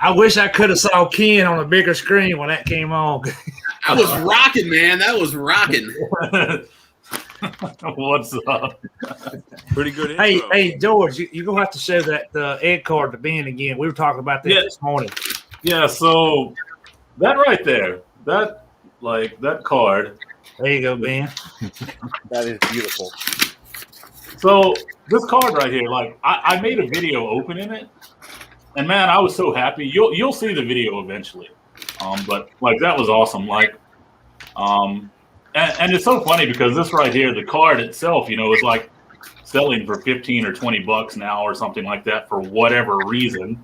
I wish I could have saw Ken on a bigger screen when that came on. That was rocking, man. That was rocking. What's up? Pretty good intro. Hey, George, you're going to have to show that egg card to Ben again. We were talking about that this morning. Yeah, so that right there, that card. There you go, Ben. That is beautiful. So this card right here, like I made a video opening it, and man, I was so happy. You'll see the video eventually. But like that was awesome. Like, and it's so funny because this right here, the card itself, you know, is like selling for $15 or $20 now or something like that for whatever reason.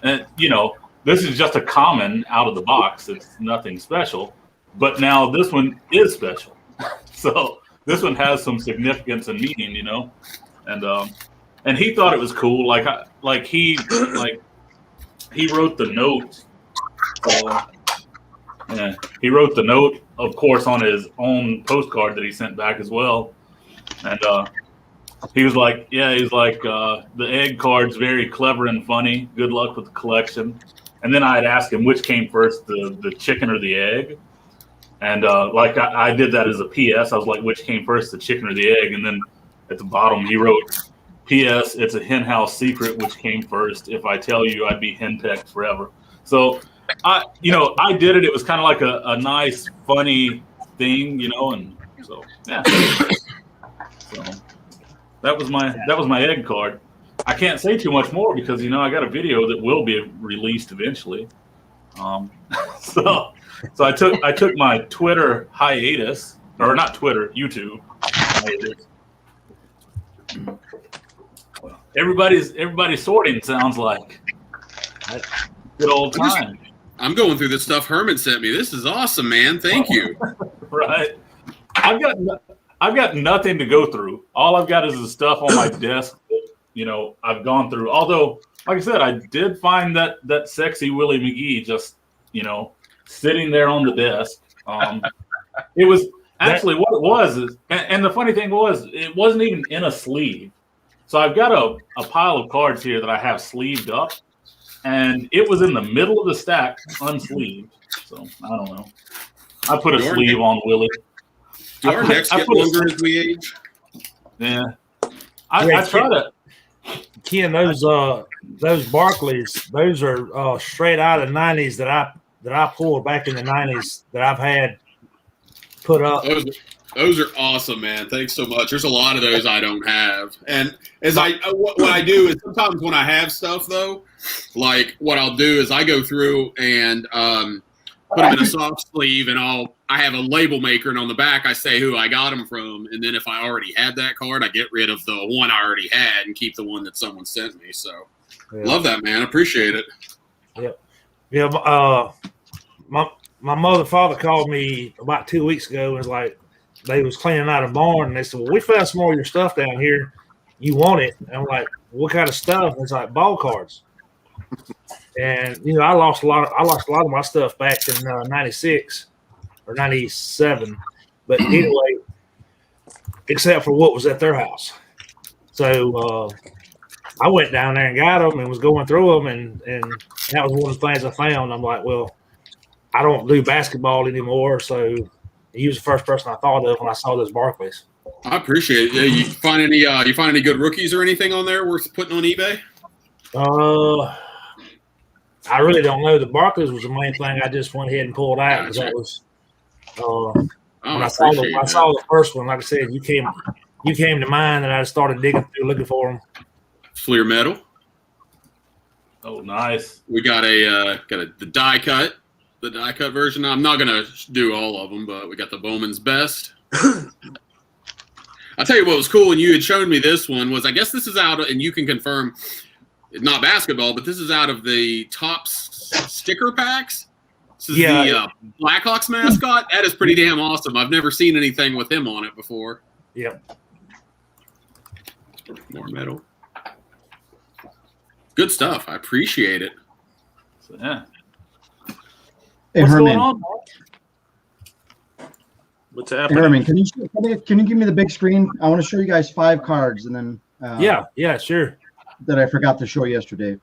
And you know, this is just a common out of the box. It's nothing special. But now this one is special. So this one has some significance and meaning, you know. And he thought it was cool. He wrote the note. Yeah, he wrote the note, of course, on his own postcard that he sent back as well. And he was like, the egg card's very clever and funny. Good luck with the collection. And then I had asked him which came first, the chicken or the egg. And I did that as a PS. I was like, which came first, the chicken or the egg? And then at the bottom, he wrote, PS, it's a hen house secret, which came first. If I tell you, I'd be henpecked forever. So, I did it. It was kind of like a nice, funny thing, you know, and so, yeah. So that was my egg card. I can't say too much more because, you know, I got a video that will be released eventually. So I took my Twitter hiatus, or not Twitter, YouTube hiatus. Everybody's sorting, sounds like. Good old time. I'm going through the stuff Herman sent me. This is awesome, man. Thank you. Right. I've got nothing to go through. All I've got is the stuff on my desk that, you know, I've gone through. Although, like I said, I did find that sexy Willie McGee just, you know, sitting there on the desk. It was actually what it was is, and the funny thing was, it wasn't even in a sleeve. So I've got a pile of cards here that I have sleeved up, and it was in the middle of the stack, unsleeved. So I don't know. I put a sleeve on Willie. Do our necks get longer as we age? Yeah. I try to. Ken, those Barclays, those are straight out of the 90s that I pulled back in the 90s that I've had put up. Those are awesome, man. Thanks so much. There's a lot of those I don't have. And what I do is sometimes when I have stuff, though, like what I'll do is I go through and put them in a soft sleeve, and I have a label maker, and on the back I say who I got them from. And then if I already had that card, I get rid of the one I already had and keep the one that someone sent me. So love that, man. Appreciate it. Yep. Yeah. My mother and father called me about 2 weeks ago and was like, they was cleaning out a barn, and they said, well, we found some more of your stuff down here. You want it? And I'm like, what kind of stuff? And it's like ball cards. And, you know, I lost a lot of my stuff back in 96 or 97. But anyway, except for what was at their house. So I went down there and got them and was going through them, and that was one of the things I found. I'm like, well, I don't do basketball anymore, so he was the first person I thought of when I saw those Barclays. I appreciate it. You find any good rookies or anything on there worth putting on eBay? I really don't know. The Barclays was the main thing I just went ahead and pulled out because that was when I saw the first one. Like I said, you came to mind, and I started digging through looking for them. Fleer Metal. Oh, nice. We got the die cut. The die cut version. I'm not gonna do all of them, but we got the Bowman's Best. I'll tell you what was cool, and you had shown me this one was, I guess this is out, and you can confirm, not basketball, but this is out of the Topps sticker packs. This is the Blackhawks mascot. That is pretty damn awesome. I've never seen anything with him on it before. Yep. More metal. Good stuff. I appreciate it. So, yeah. Hey, What's Herman. going on, Mark? What's Hey, happening? Herman, can you give me the big screen? I want to show you guys 5 cards, and then Yeah, sure. that I forgot to show yesterday.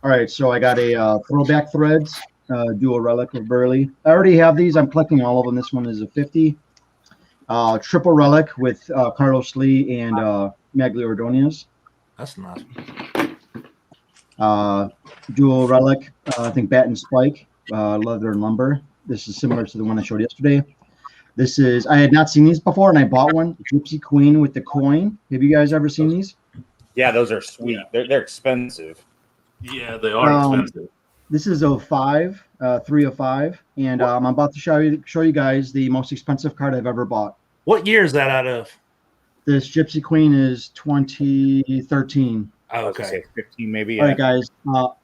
All right, so I got a throwback threads, dual relic of Burley. I already have these. I'm collecting all of them. This one is a 50. Triple relic with Carlos Lee and Magglio Ordonez. That's nice. Dual relic, I think Bat and Spike, leather and lumber. This is similar to the one I showed yesterday. This is, I had not seen these before, and I bought one. Gypsy Queen with the coin. Have you guys ever seen these? Yeah, those are sweet. They're expensive. Yeah, they are expensive. This is 05, 305, and I'm about to show you guys the most expensive card I've ever bought. What year is that out of? This Gypsy Queen is 2013. Oh, Okay, okay. 15 maybe. All right, guys.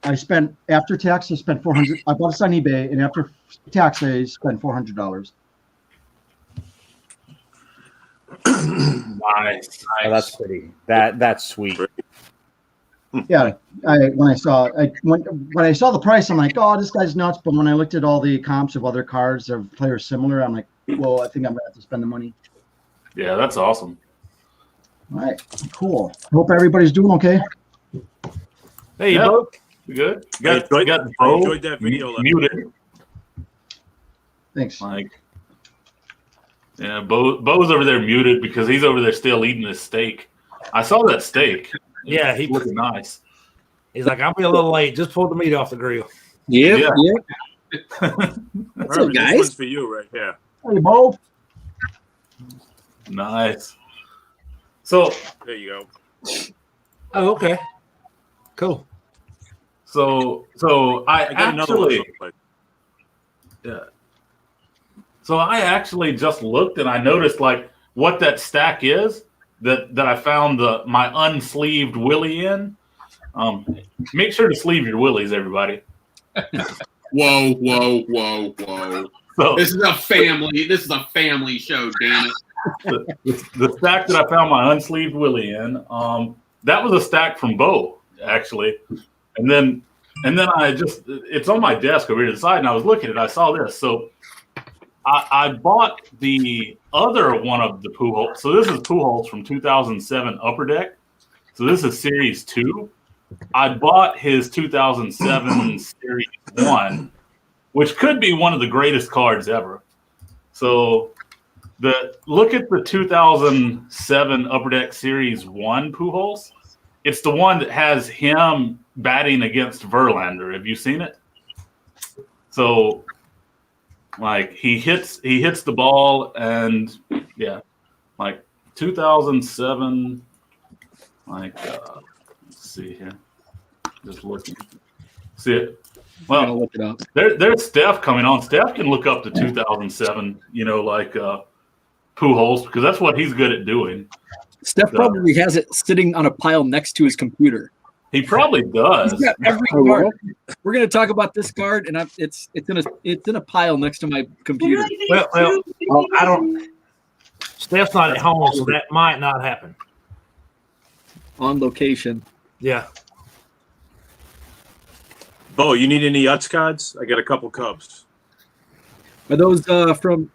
I spent after tax. I spent $400. I bought this on eBay, and after tax, I spent $400. Nice. Oh, that's pretty. That's sweet. Yeah, when I saw the price, I'm like, oh, this guy's nuts. But when I looked at all the comps of other cards of players similar, I'm like, well, I think I'm gonna have to spend the money. Yeah, that's awesome. All right, cool. Hope everybody's doing okay. Hey, Yeah. Bo. You good? I You got Bo enjoyed that video. muted. Thanks. Like, yeah, Bo's over there muted because he's over there still eating his steak. I saw that steak. Yeah, He looking nice. he's like, I'll be a little late. Just pulled the meat off the grill. Yep, Yeah. yep. What's Herman, up, this guys? one's for you right here. Hey, Bo. Nice. So There you go. Oh, okay. Cool. I I got another one. actually So I actually just looked and I noticed like what that stack is that I found my unsleeved Willie in. Make sure to sleeve your Willies, everybody. Whoa, whoa, whoa, whoa. So This is a family show, damn it. the stack that I found my unsleeved Willie in, that was a stack from Bo, actually. And then I just, it's on my desk over here to the side, and I was looking at it, I saw this. So I bought the other one of the Pujols. So this is Pujols from 2007 Upper Deck. So this is Series 2. I bought his 2007 Series 1, which could be one of the greatest cards ever. So look at the 2007 Upper Deck Series 1 Pujols. It's the one that has him batting against Verlander. Have you seen it? So, like, he hits the ball, and yeah, like 2007. Like, let's see here. Just looking. See it? I'll Well, look it up. there's Steph coming on. Steph can look up to 2007. Like Pujols, because that's what he's good at doing. Steph probably has it sitting on a pile next to his computer. He probably does. He's got every card. We're gonna talk about this card, and it's in a pile next to my computer. Well, I don't. Steph's not at home, so that might not happen. On location. Yeah. Bo, you need any Utz cards? I got a couple Cubs. Are those from?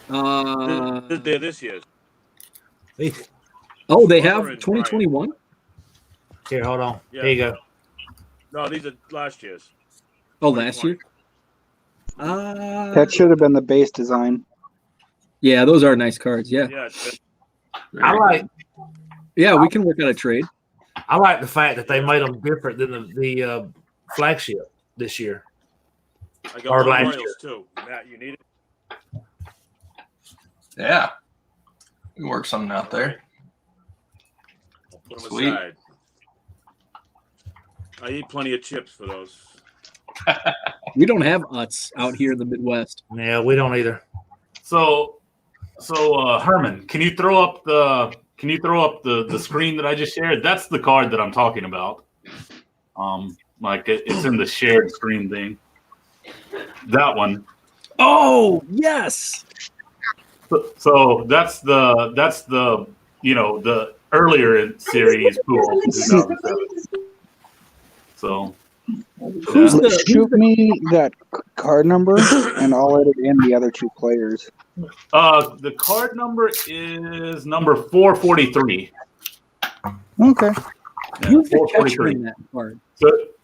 They're this year's. Hey, Oh, they have Orange, 2021. here, hold on. Yeah. Here you go. No, these are last year's. Oh, last year. That should have been the base design. Yeah, those are nice cards. Yeah, Yeah, it's- yeah, we can work out a trade. I like the fact that they made them different than the flagship this year. I got Or one last Royals year. too. Matt, you need it? Yeah. We can work something out there. Put them Sweet. aside. I eat plenty of chips for those. We don't have Utz out here in the Midwest. Yeah, we don't either. So Herman, can you throw up the screen that I just shared? That's the card that I'm talking about. Like it's in the shared screen thing. That one. Oh yes. So that's the the earlier in series pool. 2007. So Who's yeah. the Shoot me that card number, and I'll edit in the other two players. The card number is number 443. Okay. Yeah, who's the catcher 443. in that card?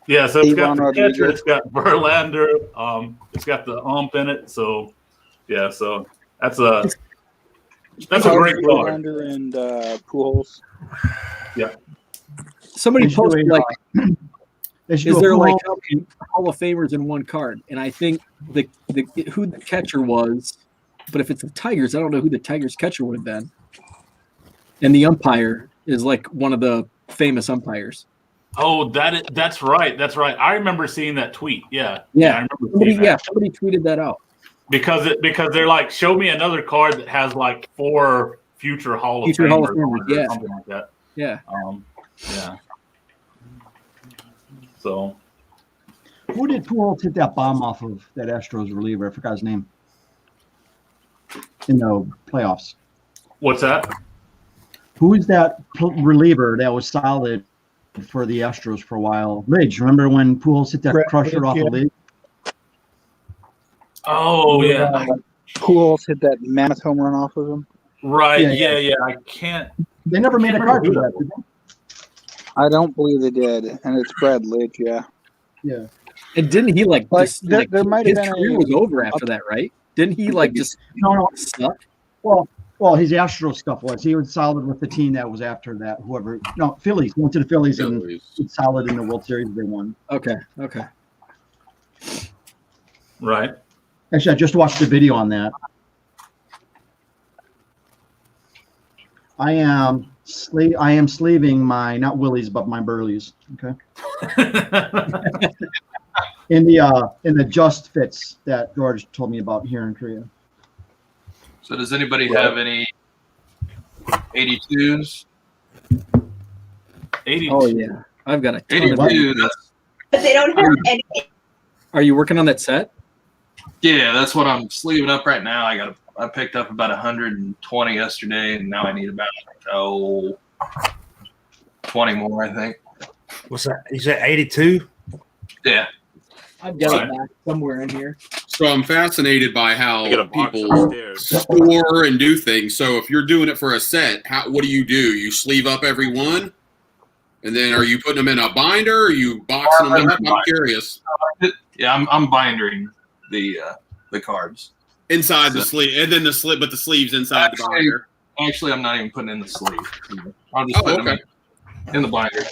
Yeah, so it's got Ivan the Rodriguez. catcher, it's got Verlander, it's got the ump in it. So yeah, so that's a great card. Verlander and Pujols. Yeah. Somebody They should do posted a, like, They should is do a there like Pujols- how many Hall of Famers in one card? And I think the who the catcher was, but if it's the Tigers, I don't know who the Tigers catcher would have been. And the umpire is like one of the famous umpires. Oh, that's right. That's right. I remember seeing that tweet. Yeah. I Yeah, remember somebody, seeing that. somebody tweeted that out. Because they're like, show me another card that has like 4 future Hall of Future Hall of Famers Famers, on it or yeah. something like that. Yeah. Yeah. So Who did Pujols hit that bomb off of, that Astros reliever? I forgot his name. In the playoffs. what's that? Who is that reliever that was solid for the Astros for a while? Lidge, remember when Pujols hit that Brett crusher Lidge, off yeah. of Lidge? Oh yeah. Pujols hit that mammoth home run off of him. Right. Yeah, Yeah. I can't. They never made a card for that, did I don't believe they did, and it's Brad Lidge. Yeah. they? Yeah. And didn't he like But just there might have his been career a- was over after that, right? Didn't he like just No. suck? Well, his Astros stuff was. He was solid with the team that was after that. Whoever. No, Phillies. He went to the Phillies and was solid in the World Series they won. Okay. Right. Actually, I just watched the video on that. I am sleeving my, not Willie's, but my Burleys. Okay. In the Just Fits that George told me about here in Korea. So does anybody have any 82s? 82. Oh yeah, I've got a ton of 82. That's But they don't have any. Are you working on that set? yeah. That's what I'm sleeving up right now. I picked up about 120 yesterday, and now I need about 20 more. I think. What's that? You said 82? Yeah. I've got Right. it back somewhere in here. So I'm fascinated by how I got a box people upstairs. score and do things. So if you're doing it for a set, what do? You sleeve up every one, and then are you putting them in a binder? Or are you boxing them up? I'm curious. Yeah, I'm bindering the cards. Inside the sleeve, and then the slip, but the sleeves inside the binder. Actually, I'm not even putting in the sleeve. I'll just put them in the binder.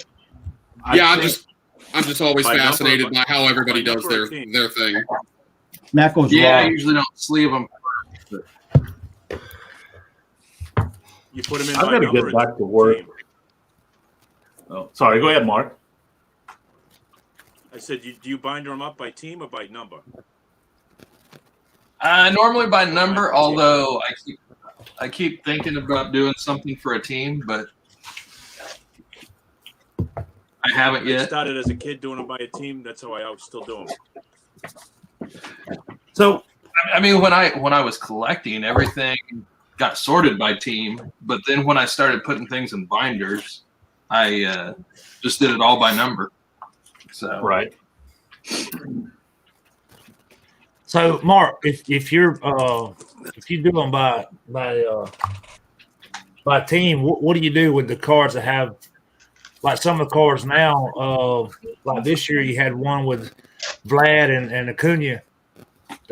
I'm just always By number, fascinated by how everybody by does number their of teams. thing. Matt goes Yeah, I raw. usually don't sleeve them. You put them in I've by got to number get and back to work. team. Oh, sorry. Go ahead, Mark. I said, do you bind them up by team or by number? Normally by number, although I keep thinking about doing something for a team, but I haven't I yet. started as a kid doing them by a team. That's how I still do them. So, I mean, when I was collecting, everything got sorted by team, but then when I started putting things in binders, I just did it all by number. So Right. So Mark, if you do them by team, what do you do with the cards that have, like some of the cards now? Like this year, you had one with Vlad and Acuna.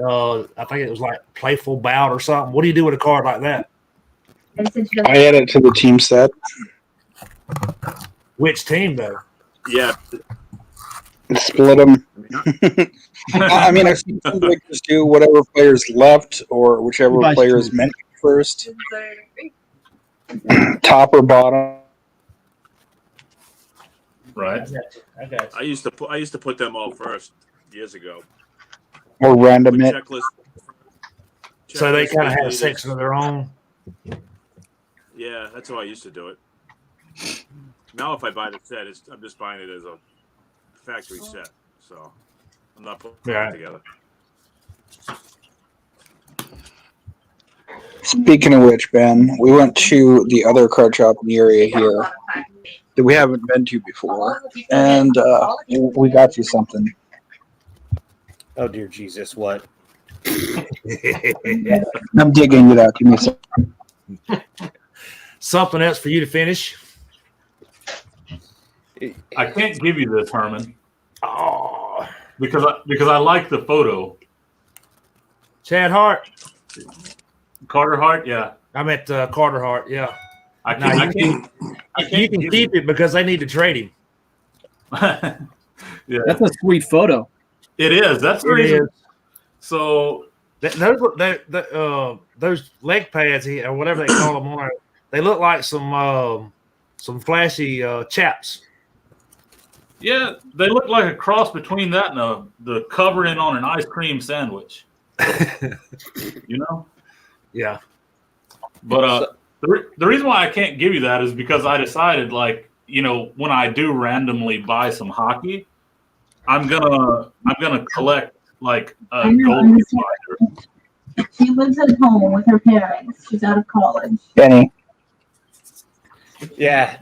I think it was like Playful Bout or something. What do you do with a card like that? I add it to the team set. Which team though? Yeah. Split them. I mean, I think they just do whatever players left or whichever Buys player two. is meant first, top or bottom. Right. I got you. I used to put them all first years ago. Or random With it. checklist. So they checklist kind of had a leaders. section of their own. Yeah, that's how I used to do it. Now, if I buy the set, I'm just buying it as a factory set. So I'm not putting Yeah. it together. Speaking of which, Ben, we went to the other card shop in the area here that we haven't been to before, and we got you something. Oh dear Jesus, what? I'm digging it out. Give me a second. Something else for you to finish. I can't give you this, Herman. Oh, because I like the photo. Chad Hart. Carter Hart, yeah. I meant Carter Hart. Yeah. I No, can't. you can keep it because they need to trade him. Yeah, That's a sweet photo. it is. That's the It reason. is. So Those leg pads or whatever they call them on, they look like some flashy chaps. yeah, they look like a cross between that and the covering on an ice cream sandwich. You know. Yeah. But the reason why I can't give you that is because I decided, like, you know, when I do randomly buy some hockey, I'm gonna collect like a gold spider. She lives at home with her parents. She's out of college. Benny. Yeah.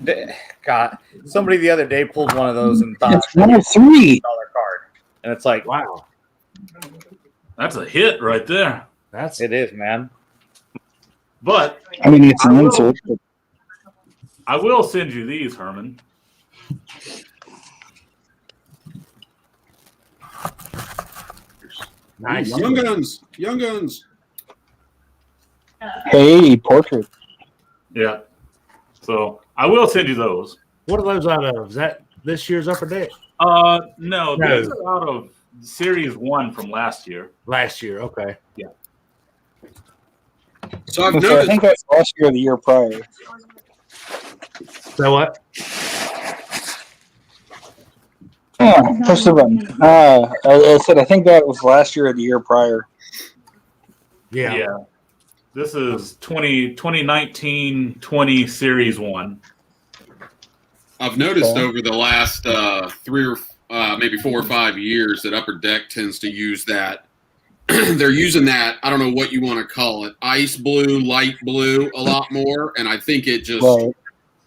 God. Somebody the other day pulled one of those and thought It's 103. $1 card. And it's like, Wow. That's a hit right there. That's it is, man. But I mean, it's I an will- insult. But I will send you these, Herman. nice. Young Guns. Young Guns. hey, portrait. Yeah. So I will send you those. What are those out of? Is that this year's Upper Deck? No, No. these are out of Series 1 from last year. Last year. Okay. So I've I noticed. think that's last year or the year prior. So what? Yeah, push the button. I said I think that was last year or the year prior. Yeah. This is 2019-20 Series 1. I've noticed Okay. over the last 3 or maybe 4 or 5 years that Upper Deck tends to use that. They're using that. I don't know what you want to call it, ice blue, light blue, a lot more, and I think it just Right.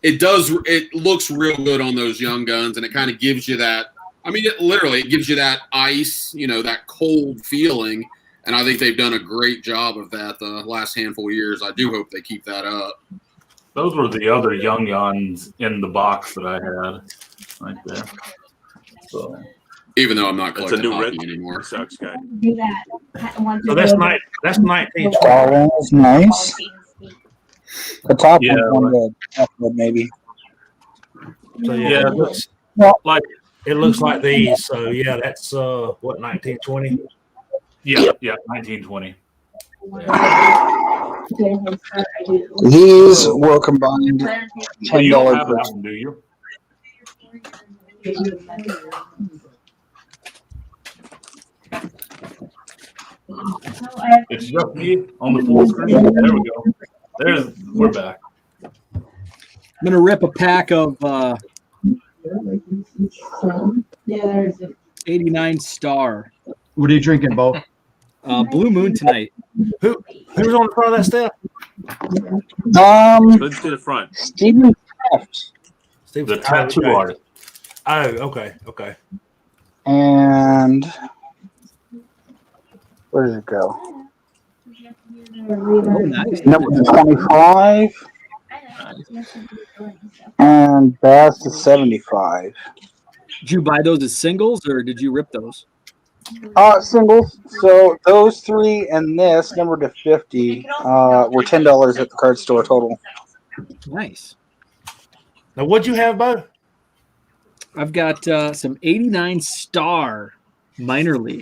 it does. It looks real good on those Young Guns, and it kind of gives you that. I mean, it gives you that ice, that cold feeling, and I think they've done a great job of that the last handful of years. I do hope they keep that up. Those were the other Young Guns in the box that I had right there. So Even though I'm not That's a collecting new hockey red anymore. sucks guy. Do that. So that's 1920. That was nice. The top Yeah, one's on red, maybe. So yeah, it looks like like these. So yeah, that's what 1920. yeah, 1920. These were combined But you don't $10 have per. that one, do you? It's just me on the full screen. There we go. We're back. I'm gonna rip a pack of Yeah, there's 89 Star. What are you drinking, Bo? Blue Moon tonight. Who's on the front of that stuff? Let's to the front. Stephen Kraft The tattoo okay. artist. Oh, okay. and where does it go? Oh, nice. Number 25 and Bass to 75. Did you buy those as singles or did you rip those? Singles. So those three and this number to 50 were $10 at the card store total. Nice. Now, what'd you have, Bo? I've got some 89 Star minor league.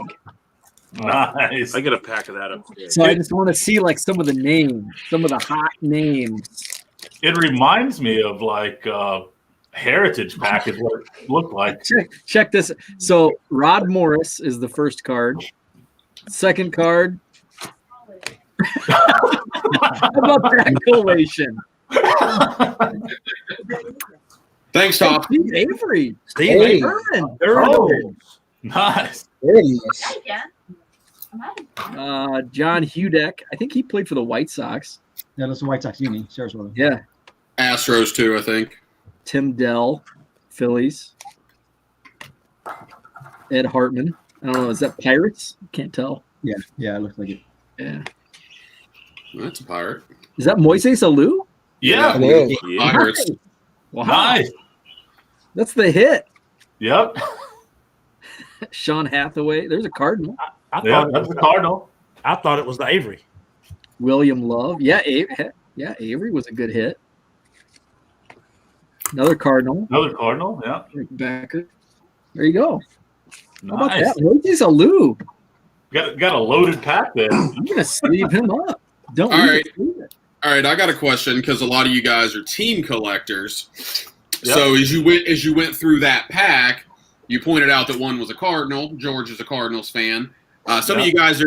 Nice. I get a pack of that up. So I just want to see like some of the names, some of the hot names. It reminds me of like Heritage Pack is what it looked like. Check this. So Rod Morris is the first card. Second card. How about that collation? Thanks, Tom. Steve Avery. Steve Hey. Herman. Oh, nice. There it is. John Hudak. I think he played for the White Sox. Yeah, that's the White Sox uni. Sarasota. Yeah. Astros too, I think. Tim Dell, Phillies. Ed Hartman. I don't know. Is that Pirates? Can't tell. Yeah, it looks like it. Yeah. That's a pirate. Is that Moises Alou? Yeah. It is. Pirates. Wow. Nice. That's the hit. Yep. Sean Hathaway. There's a Cardinal. I Yeah, thought it that's was the Cardinal. I thought it was the Avery. William Love. Yeah, Avery was a good hit. Another Cardinal. Another Cardinal. Yeah. Rick Becker. There you go. How about Nice. that? Moises Alou. Got a loaded pack there. I'm gonna sleeve him up. Don't All leave right. it, sleeve it. All right, I got a question because a lot of you guys are team collectors. Yep. So as you went through that pack, you pointed out that one was a Cardinal. George is a Cardinals fan. Some of you guys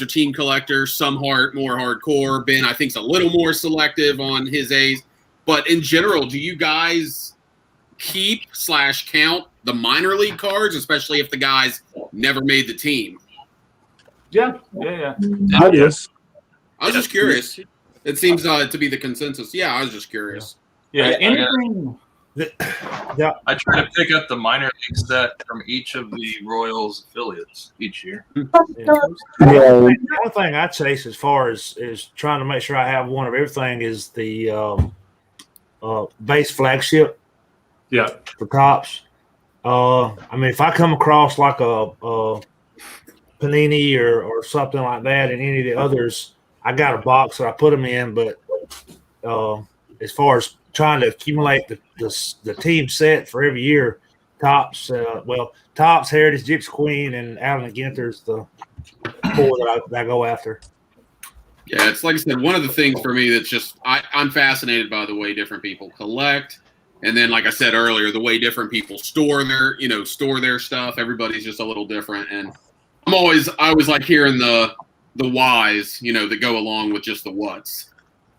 are team collectors. Some more hardcore. Ben, I think, is a little more selective on his A's. But in general, do you guys keep/count the minor league cards, especially if the guys never made the team? Yeah. Yes. I was just curious. It seems to be the consensus. Yeah, I was just curious. Yeah. I- Anything. I try to pick up the minor league set from each of the Royals affiliates each year. The only thing I chase as far as is trying to make sure I have one of everything is the base flagship. Yeah. For Topps. I mean, if I come across like a Panini or something like that, and any of the others, I got a box that I put them in. But as far as trying to accumulate the team set for every year, Topps, Topps, Heritage, Gypsy Queen, and Allen Ginther's the four that I go after. Yeah, it's like I said, one of the things for me that's just I'm fascinated by the way different people collect. And then, like I said earlier, the way different people store their stuff. Everybody's just a little different. And I always like hearing the whys, that go along with just the whats.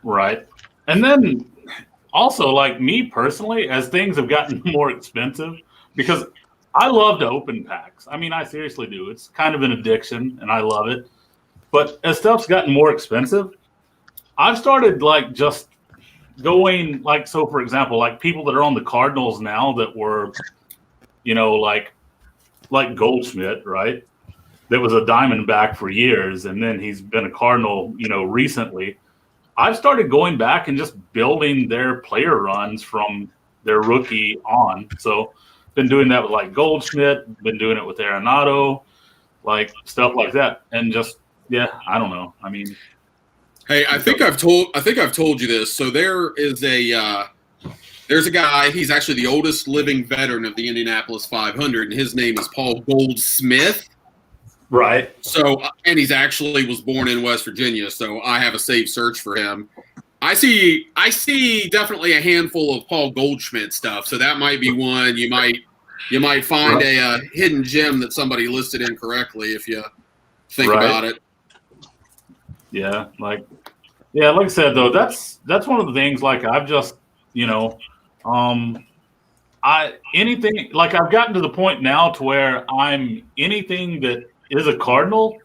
Right. And then also, like me personally, as things have gotten more expensive, because I love to open packs. I mean, I seriously do. It's kind of an addiction, and I love it. But as stuff's gotten more expensive, I've started like just going like, so for example, like people that are on the Cardinals now that were, like Goldschmidt, right? That was a Diamondback for years, and then he's been a Cardinal, recently. I've started going back and just building their player runs from their rookie on. So been doing that with like Goldschmidt, been doing it with Arenado, like stuff like that. And just, I don't know. I mean, Hey, I think I've told you this. So there's a guy, he's actually the oldest living veteran of the Indianapolis 500, and his name is Paul Goldsmith. right. So, and he's actually was born in West Virginia, so I have a safe search for him. I see definitely a handful of Paul Goldschmidt stuff, so that might be one. You might find a hidden gem that somebody listed incorrectly if you think about it. Yeah, like I said though, that's one of the things. Like I've just, anything like I've gotten to the point now to where I'm anything that is a Cardinal,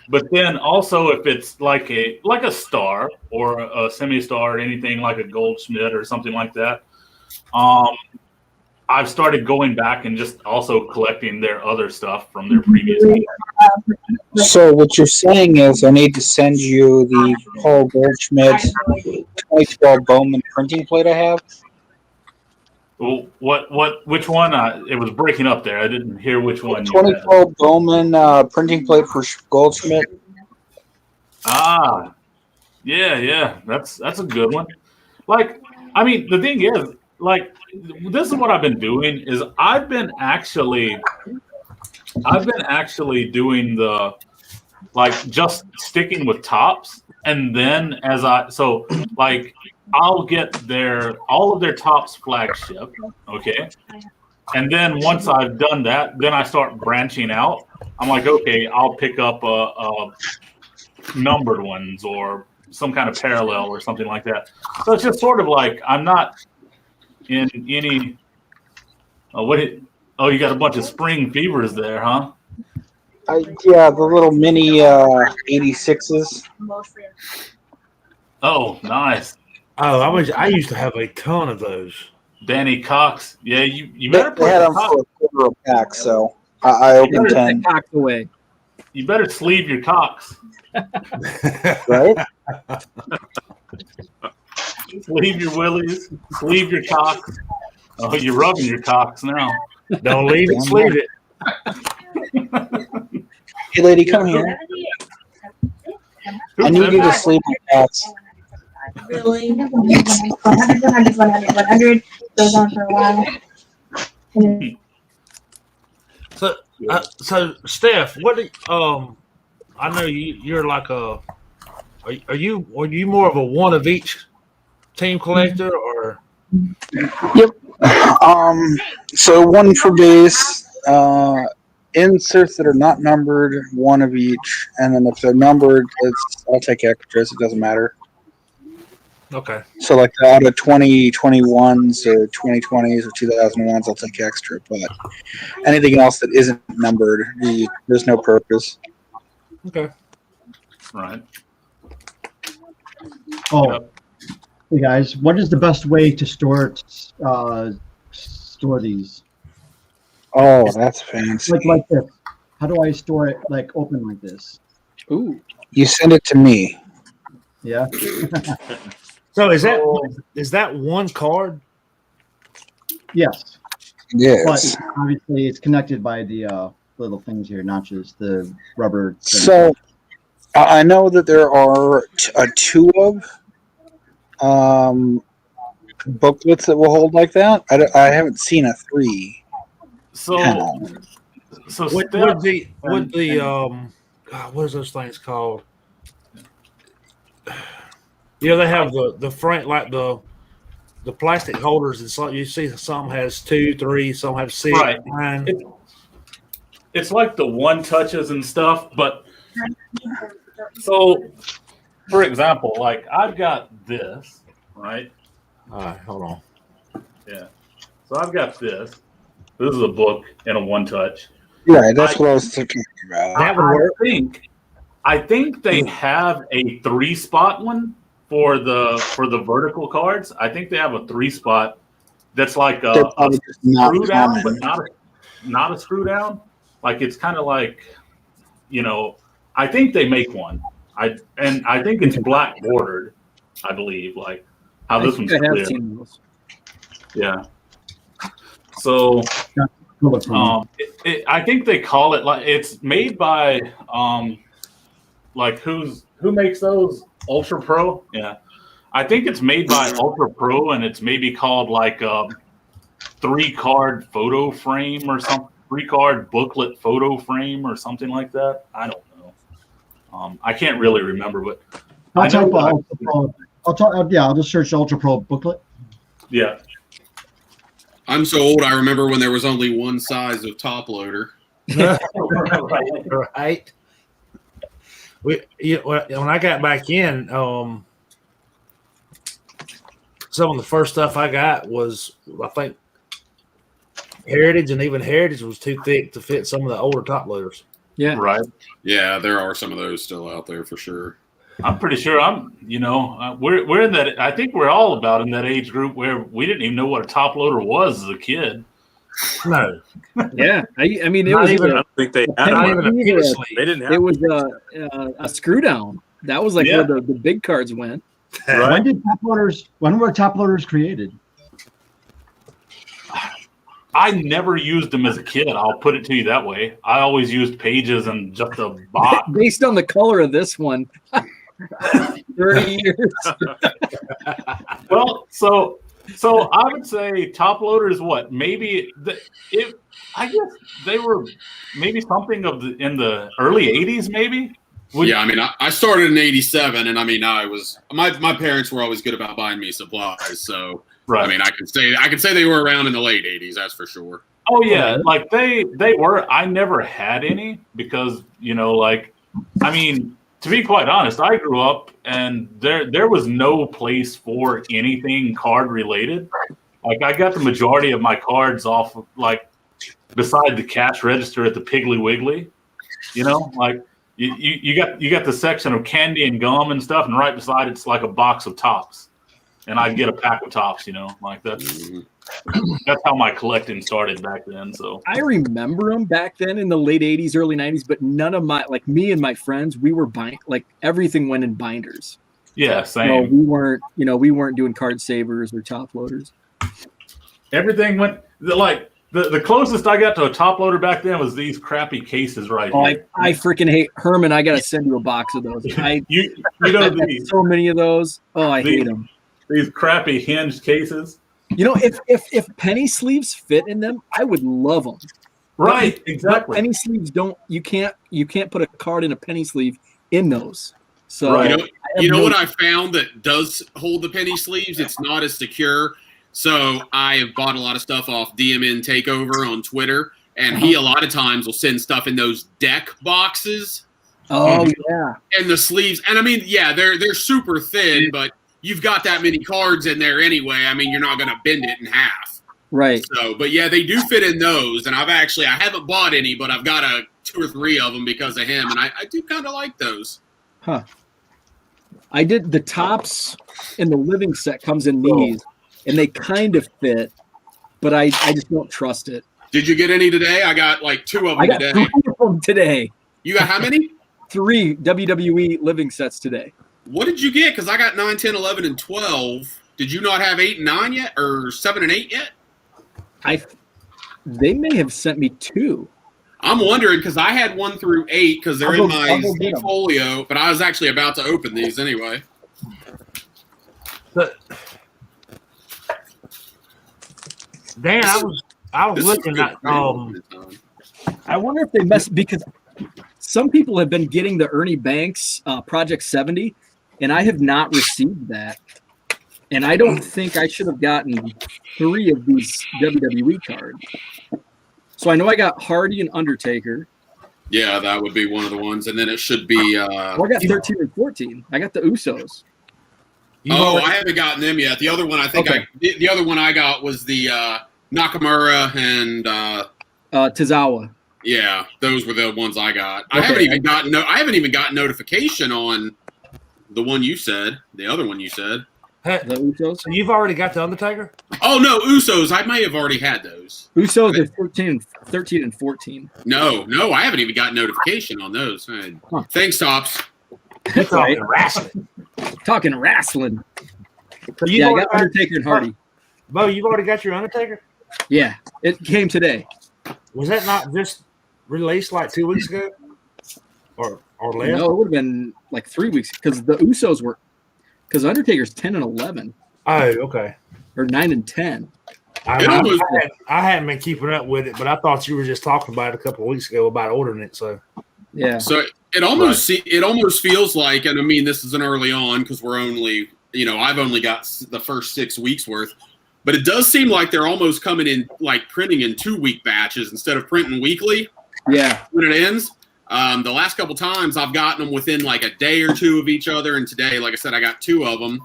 but then also if it's like a star or a semi-star or anything like a Goldschmidt or something like that, I've started going back and just also collecting their other stuff from their previous game. So what you're saying is I need to send you the Paul Goldschmidt 2012 Bowman printing plate I have? Well, which one? It was breaking up there. I didn't hear which one. 2012 Bowman printing plate for Goldschmidt. Yeah. That's a good one. Like, I mean, the thing is, like, this is what I've been doing is I've been actually doing the, like, just sticking with Topps, and then I'll get all of their Topps flagship, okay? And then once I've done that, then I start branching out. I'm like, okay, I'll pick up a numbered ones or some kind of parallel or something like that. So it's just sort of like I'm not in any. You got a bunch of spring fevers there, huh? Yeah, the little mini 86s. Oh, nice. Oh, I used to have a ton of those. Danny Cox. Yeah, you better They had them for a quarter a pack, so I opened 10. Cox away. You better sleeve your Cox. Right? Sleeve your Willies. Sleeve your Cox. Oh, you're rubbing your Cox now. Don't leave it, sleeve it. Hey, lady, come here. I need you to sleep with cats. Really? 100, 100, 100, 100 goes on for a while. And So Steph, what do I know you're like are you more of a one of each team collector or? Yep. So one for base, inserts that are not numbered, one of each, and then if they're numbered, I'll take extras. It doesn't matter. Okay. So like out of 2021s or 2020s or 2001s, I'll take extra. But anything else that isn't numbered, there's no purpose. Okay. Right. Oh, hey guys, what is the best way to store these? Oh, that's fancy. Like this. How do I store it like open like this? Ooh. You send it to me. Yeah. So is that one card? Yes. Yes. But obviously it's connected by the little things here, not just the rubber thing. So I know that there are two of booklets that will hold like that. I haven't seen a 3. So Would the what is those things called? Yeah, they have the front like the plastic holders, and some you see some has 2, 3, some have 6, Right. 9. It's like the one touches and stuff, but so for example, like I've got this, right? All right, hold on. Yeah. So I've got this. This is a book and a one touch. Right, that's what I was thinking about. That would work. I think they have a 3-spot one for the vertical cards. I think they have a 3-spot that's like They're a probably just not screw down, common. but not a screw down. Like it's kind of like, I think they make one. I think it's black bordered. I believe like how this one's I have clear. seen those. Yeah. So I think they call it like it's made by like who makes those? Ultra Pro? Yeah. I think it's made by Ultra Pro and it's maybe called like a 3-card photo frame or something, 3-card booklet photo frame or something like that. I don't know. I can't really remember, but I'll just search Ultra Pro booklet. Yeah. I'm so old. I remember when there was only one size of top loader. Right. When I got back in, some of the first stuff I got was, I think, Heritage, and even Heritage was too thick to fit some of the older top loaders. Yeah. Right. Yeah, there are some of those still out there for sure. I'm pretty sure we're in that. I think we're all about in that age group where we didn't even know what a top loader was as a kid. No. Yeah. I mean, it Not was even- I don't think they had Not them. even a penis sleeve. They didn't have. it was a screw down. That was like Yeah. where the big cards went. Right. When were top loaders created? I never used them as a kid. I'll put it to you that way. I always used pages and just a box. Based on the color of this one. 30 years. Well, so I would say top loaders. What? Maybe I guess they were maybe something in the early '80s. Maybe. Yeah, I mean, I started in '87, and I mean, my parents were always good about buying me supplies. So, Right. I mean, I can say they were around in the late '80s. That's for sure. Oh yeah, like they were. I never had any because I mean, to be quite honest, I grew up and there was no place for anything card related. Like I got the majority of my cards off of, like beside the cash register at the Piggly Wiggly. Like you got the section of candy and gum and stuff, and right beside it's like a box of tops. And I'd get a pack of tops, like that's how my collecting started back then. So I remember them back then in the late 80s, early 90s, but none of me and my friends, we were buying, everything went in binders. yeah, same. We weren't doing card savers or top loaders. Everything went The closest I got to a top loader back then was these crappy cases right Oh, here. I freaking hate Herman. I gotta send you a box of those. You know I've had these so many of those. Oh, I These- hate them. these crappy hinged cases. You know, if penny sleeves fit in them, I would love them. Right, But exactly. penny sleeves don't. You can't put a card in a penny sleeve in those. So Right. You know what I found that does hold the penny sleeves? It's not as secure. So I have bought a lot of stuff off DMN Takeover on Twitter, and he a lot of times will send stuff in those deck boxes. Oh yeah. And the sleeves, and I mean, yeah, they're super thin, but you've got that many cards in there anyway. I mean, you're not going to bend it in half. Right. So, but yeah, they do fit in those, and I haven't bought any, but I've got 2 or 3 of them because of him, and I do kind of like those. Huh. I did the tops in the living set comes in these, and they kind of fit, but I just don't trust it. Did you get any today? I got like 2 of them I got today. 3 of them today. You got how many? 3 WWE living sets today. What did you get? Because I got 9, 10, 11, and 12. Did you not have 8 and 9 yet, or 7 and 8 yet? They may have sent me 2. I'm wondering because I had 1 through 8 because they're I'll in go my get 'em. portfolio, but I was actually about to open these anyway. But Dan, I was This is looking good. at I wonder if they messed because some people have been getting the Ernie Banks Project 70, and I have not received that. And I don't think I should have gotten 3 of these WWE cards. So I know I got Hardy and Undertaker. Yeah, that would be one of the ones, and then it should be. Well, I got 13 and 14. I got the Usos. I haven't gotten them yet. The other one, I think Okay. the other one I got was the Nakamura and Tozawa. yeah, those were the ones I got. I Okay. haven't even gotten notification on the one you said. The other one you said. Hey, The Usos. so you've already got the Undertaker? Oh no, Usos. I may have already had those. Usos are 13 and 14. No, I haven't even gotten notification on those. Hey, Huh. Thanks, Tops. That's right. all wrestling. Talking wrestling. So you've Yeah, I already got Undertaker and Hardy. Bo, you've already got your Undertaker? Yeah, it came today. Was that not just released like 2 weeks ago? Or less? No, it would have been like 3 weeks because the Usos were because Undertaker's 10 and 11 Oh, okay. or 9 and 10. I hadn't been keeping up with it, but I thought you were just talking about it a couple of weeks ago about ordering it. So Yeah. So it almost feels like, and I mean this isn't early on because we're only I've only got the first 6 weeks worth, but it does seem like they're almost coming in like printing in 2-week batches instead of printing weekly Yeah. when it ends. The last couple times I've gotten them within like a day or 2 of each other, and today, like I said, I got 2 of them.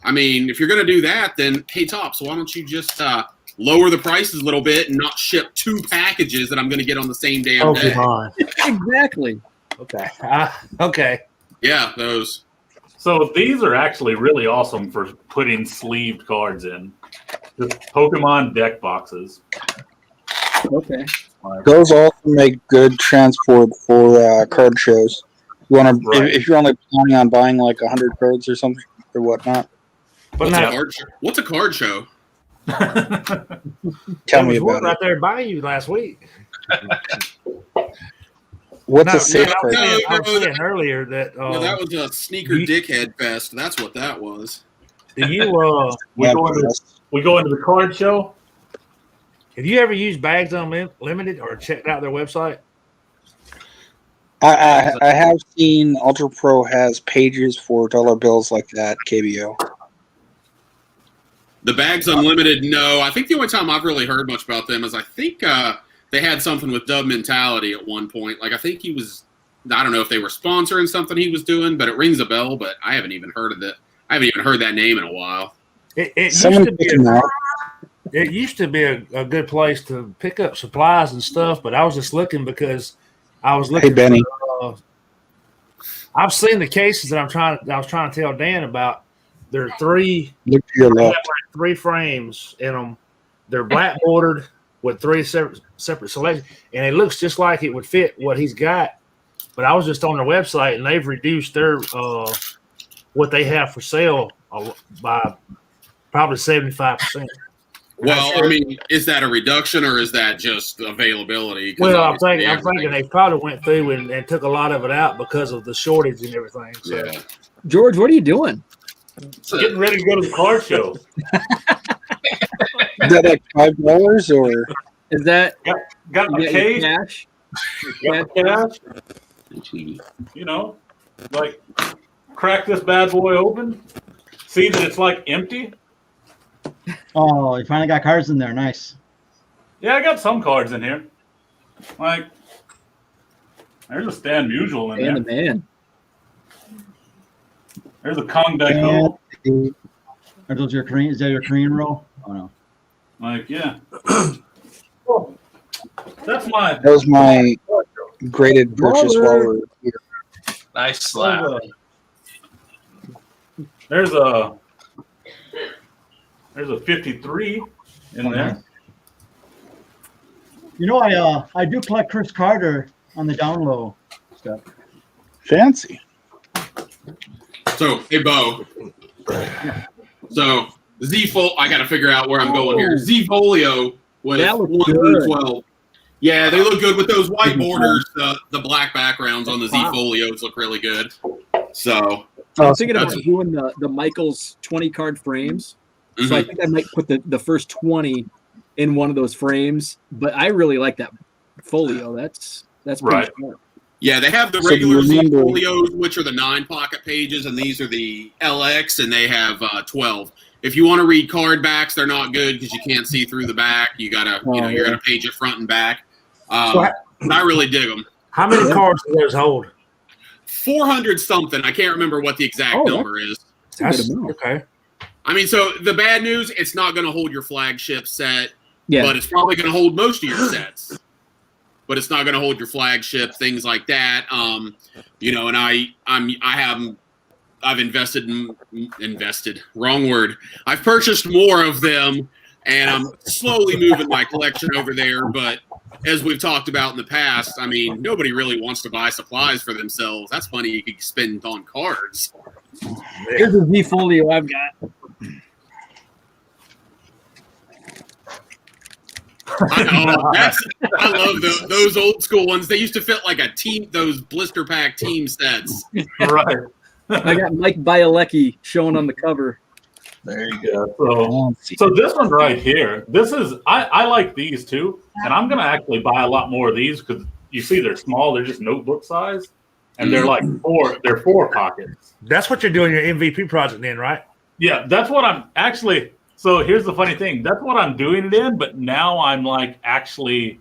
I mean, if you're going to do that, then hey, Tops, why don't you just lower the prices a little bit and not ship 2 packages that I'm going to get on the same damn day? Exactly. Okay. Okay. Yeah, those. So these are actually really awesome for putting sleeved cards in. Just Pokemon deck boxes. Okay. Those also make good transport for card shows. You want to, Right. if you're only planning on buying like 100 cards or something or whatnot. But What's a card show? Tell me there was one about right it. there by you last week. What's No, a safe I card? was saying earlier that No, that was a sneaker dickhead fest. That's what that was. do you we go into the card show. have you ever used Bags Unlimited or checked out their website? I have seen Ultra Pro has pages for dollar bills like that. KBO. The Bags Unlimited, no. I think the only time I've really heard much about them is I think they had something with Dub Mentality at one point. Like I think he was, I don't know if they were sponsoring something he was doing, but it rings a bell. But I haven't even heard of it. I haven't even heard that name in a while. It used Someone to be pick 'em out. it used to be a good place to pick up supplies and stuff, but I was just looking because I was looking. Hey, Benny. I've seen the cases that I was trying to tell Dan about. There are 3 Look to your left. 3 frames in them. They're black bordered with 3 separate selections, and it looks just like it would fit what he's got. But I was just on their website, and they've reduced their what they have for sale by probably 75%. Well, sure. I mean, is that a reduction or is that just availability? 'Cause Well, I'm obviously thinking they probably went through and took a lot of it out because of the shortage and everything. So. Yeah. George, what are you doing? Getting ready to go to the car show. Is that like $5 or? Is that Got my you got your case. cash? Got my cash. You know, like crack this bad boy open. See that it's like empty. Oh, you finally got cards in there. Nice. Yeah, I got some cards in here. Like, there's a Stan Musial in Man, there. the man. There's a Kong Daiko. Are those your Korean? Is that your Korean roll? Oh no. Like, yeah. Oh, that's my. That was my graded purchase while we were here. Nice slap. There's a 53 in there. You know, I do collect Chris Carter on the down low stuff. Fancy. So, hey, Bo. So, I got to figure out where I'm going here. Z-Folio was That looks 1 good. through 12. Yeah, they look good with those white borders. The black backgrounds on the Z-Folios look really good. So, I was thinking about That's- doing the Michaels 20 card frames. So I mhm. think I might put the first 20 in one of those frames. But I really like that folio. That's pretty Right. smart. Yeah, they have the So do you regular remember- Z-Folios, which are the 9 pocket pages, and these are the LX, and they have 12. If you want to read card backs, they're not good because you can't see through the back. You gotta, you're gonna page it front and back. I really dig them. How many cards do those hold? 400 something. I can't remember what the exact Oh, number is. That's a good amount. Okay. I mean, so the bad news, it's not going to hold your flagship set, Yeah. but it's probably going to hold most of your sets. But it's not going to hold your flagship, things like that. And I've invested, wrong word. I've purchased more of them, and I'm slowly moving my collection over there. But as we've talked about in the past, I mean, nobody really wants to buy supplies for themselves. That's money you could spend on cards. Here's a Z folio I've got. I love those old school ones. They used to fit like a team, those blister pack team sets. Right. I got Mike Bielecki showing on the cover. There you go. So this one right here, I like these too, and I'm gonna actually buy a lot more of these because you see they're small, they're just notebook size, and they're like four pockets. That's what you're doing your MVP project in, right? Yeah, that's what I'm actually. So here's the funny thing, that's what I'm doing it in, but now I'm like actually,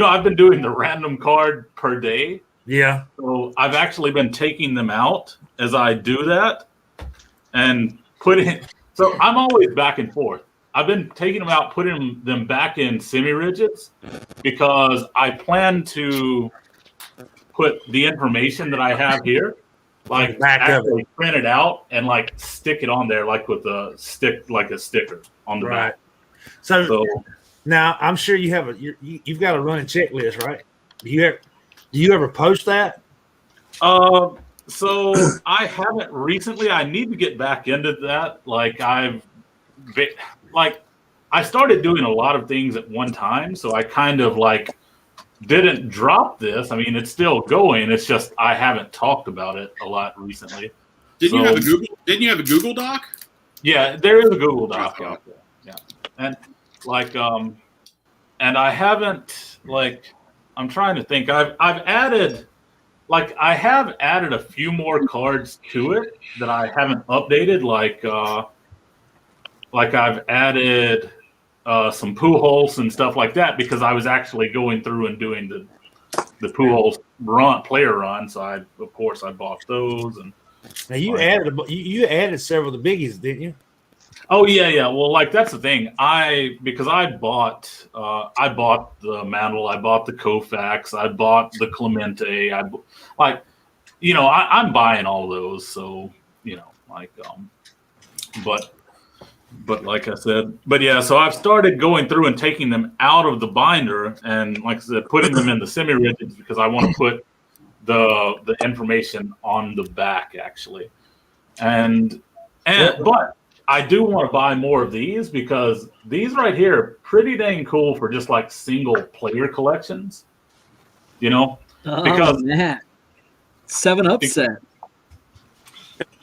I've been doing the random card per day. Yeah. So I've actually been taking them out as I do that and putting. So I'm always back and forth. I've been taking them out, putting them back in semi-rigids because I plan to put the information that I have here, like Back of actually print it out and like stick it on there, like with a sticker on the Right. back. So now I'm sure you have you've got a running checklist, right? Do you ever post that? So I haven't recently. I need to get back into that. I started doing a lot of things at one time, so I kind of didn't drop this. I mean, it's still going. It's just I haven't talked about it a lot recently. Didn't you have a Google Doc? Yeah, there is a Google Doc out there. Yeah, and and I haven't I'm trying to think. I've added. I have added a few more cards to it that I haven't updated. I've added some Pujols and stuff like that because I was actually going through and doing the Pujols player run. So I bought those. And now you added several of the biggies, didn't you? Oh yeah. Well, that's the thing. I bought the Mantle, I bought the Koufax, I bought the Clemente. I'm buying all those. So but like I said, so I've started going through and taking them out of the binder and, like I said, putting them in the semi-rigids because I want to put the information on the back actually, but I do want to buy more of these because these right here are pretty dang cool for just like single player collections. You know, because Matt, 7-Up set.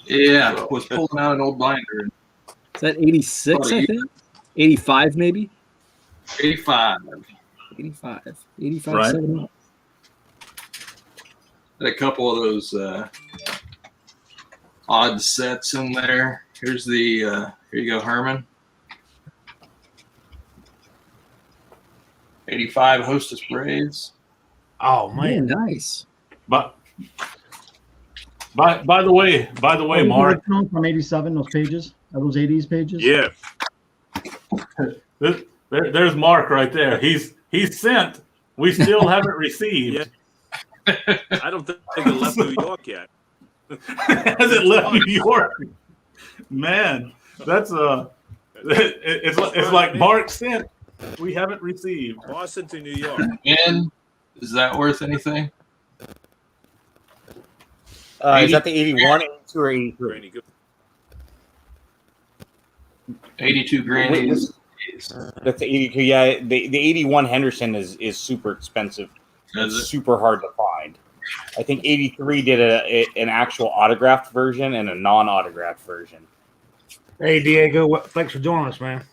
Yeah, was pulling out an old binder. Is that 86? I think 85 maybe. 85. 85. Right. 7-Up. Had a couple of those odd sets in there. Here's the here you go, Herman. 85 Hostess Braves. Oh man, nice. But by the way, Mark, from 87, those pages, are those 80s pages? Yeah. there's Mark right there. He's sent. We still haven't received. I don't think it left New York yet. Has it left New York? Man, that's it's like Mark sent. We haven't received. Boston to New York. And is that worth anything? Is that the 81, 82, or 83? Randy, good. 82 grannies. That's the 82. Yeah, the 81 Henderson is super expensive. Is It's it? super hard to find. I think 83 did an actual autographed version and a non-autographed version. hey Diego, thanks for joining us, man.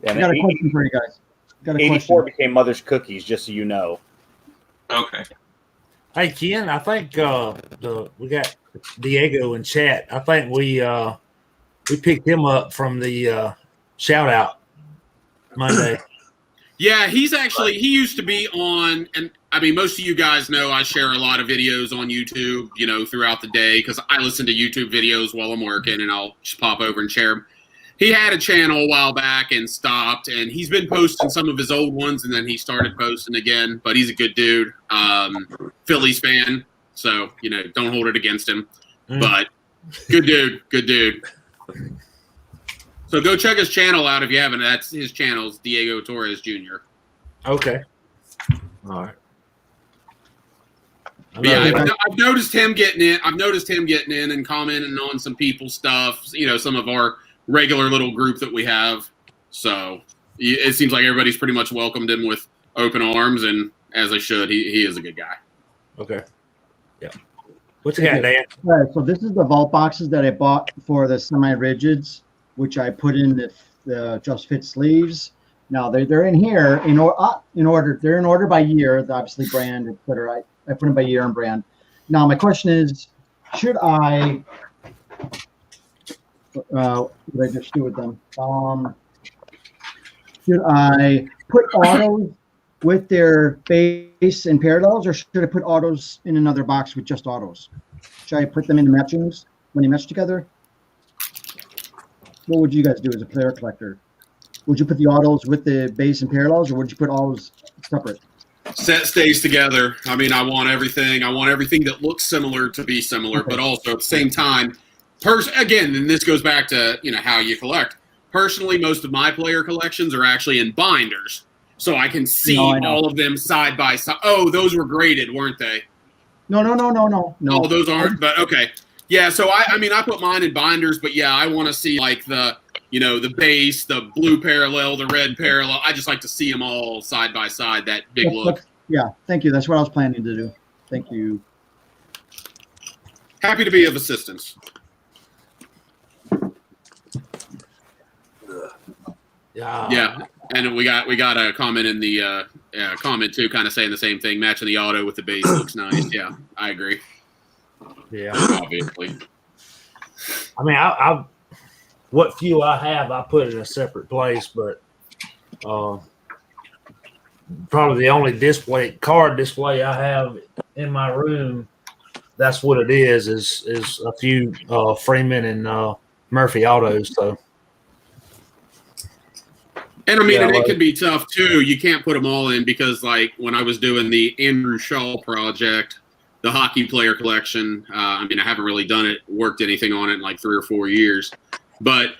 I And got a 80 question for you guys. Got a 84 question. became Mother's Cookies, just so you know. Okay. Hey Ken, I think we got Diego in chat. I think we picked him up from the shout out Monday. Yeah, he used to be on, and I mean, most of you guys know I share a lot of videos on YouTube, you know, throughout the day because I listen to YouTube videos while I'm working and I'll just pop over and share them. He had a channel a while back and stopped, and he's been posting some of his old ones, and then he started posting again, but he's a good dude. Phillies fan, so, you know, don't hold it against him. But good dude. So go check his channel out if you haven't. That's his channel is Diego Torres Jr. Okay. All right. But yeah, I've noticed him getting in. I've noticed him getting in and commenting on some people's stuff. You know, some of our regular little group that we have. So it seems like everybody's pretty much welcomed him with open arms, and as they should. He is a good guy. Okay. Yeah. What you got, Dan? All right, so this is the vault boxes that I bought for the semi-rigids, which I put in the Just Fit sleeves. Now they're in here in order. They're in order by year, obviously brand, etc. I put them by year and brand. Now my question is, should I? What did I just do with them? Should I put autos with their base and parallels, or should I put autos in another box with just autos? Should I put them in the matchings when they match together? What would you guys do as a player collector? Would you put the autos with the base and parallels, or would you put autos separate? Set stays together. I mean, I want everything that looks similar to be similar, but also at the same time, again, and this goes back to, you know, how you collect. Personally, most of my player collections are actually in binders, so I can see all of them side by side. Oh, those were graded, weren't they? No. Oh, those aren't. But okay, yeah. So I mean, I put mine in binders, but yeah, I want to see like the base, the blue parallel, the red parallel. I just like to see them all side by side. That big look. Yeah, thank you. That's what I was planning to do. Thank you. Happy to be of assistance. Yeah, and we got a comment in the comment too, kind of saying the same thing. Matching the auto with the base looks nice. Yeah, I agree. Yeah, obviously. I mean, I what few I have, I put in a separate place, but probably the only card display I have in my room, that's what it is a few Freeman and Murphy autos. So. And I mean, and it can be tough too. You can't put them all in because, like, when I was doing the Andrew Shaw project, the hockey player collection, I mean, I haven't really worked anything on it in like 3 or 4 years. But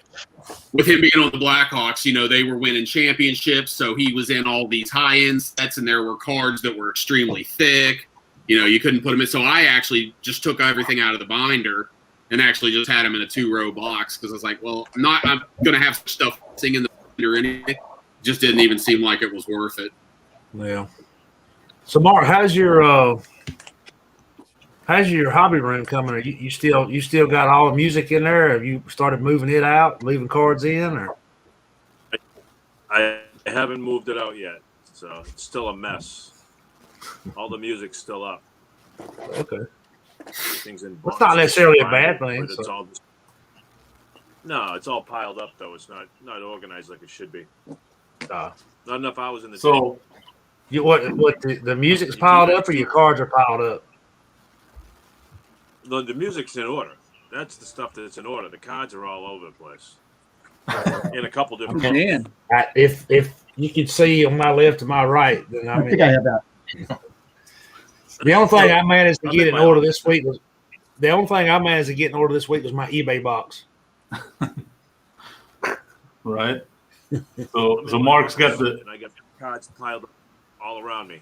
with him being on the Blackhawks, you know, they were winning championships, so he was in all these high-end sets, and there were cards that were extremely thick. You know, you couldn't put them in. So I actually just took everything out of the binder and actually just had them in a 2-row box because I was like, well, I'm going to have stuff sitting in the binder anyway. Just didn't even seem like it was worth it. Yeah. So Mark, how's your hobby room coming? Are you still got all the music in there? Have you started moving it out, leaving cards in, or? I haven't moved it out yet, so it's still a mess. All the music's still up. Okay. Everything's in That's not necessarily a bad but thing. It's So. all no, it's all piled up though. It's not organized like it should be. Not enough hours in the day. So The music's piled up, or your cards are piled up? The music's in order. That's the stuff that's in order. The cards are all over the place. In a couple different. Man, If you could see on my left and my right, then I think I have that. The only thing I managed to I get think in my order office- this week was my eBay box. right. So Mark's got the and I got cards piled up all around me.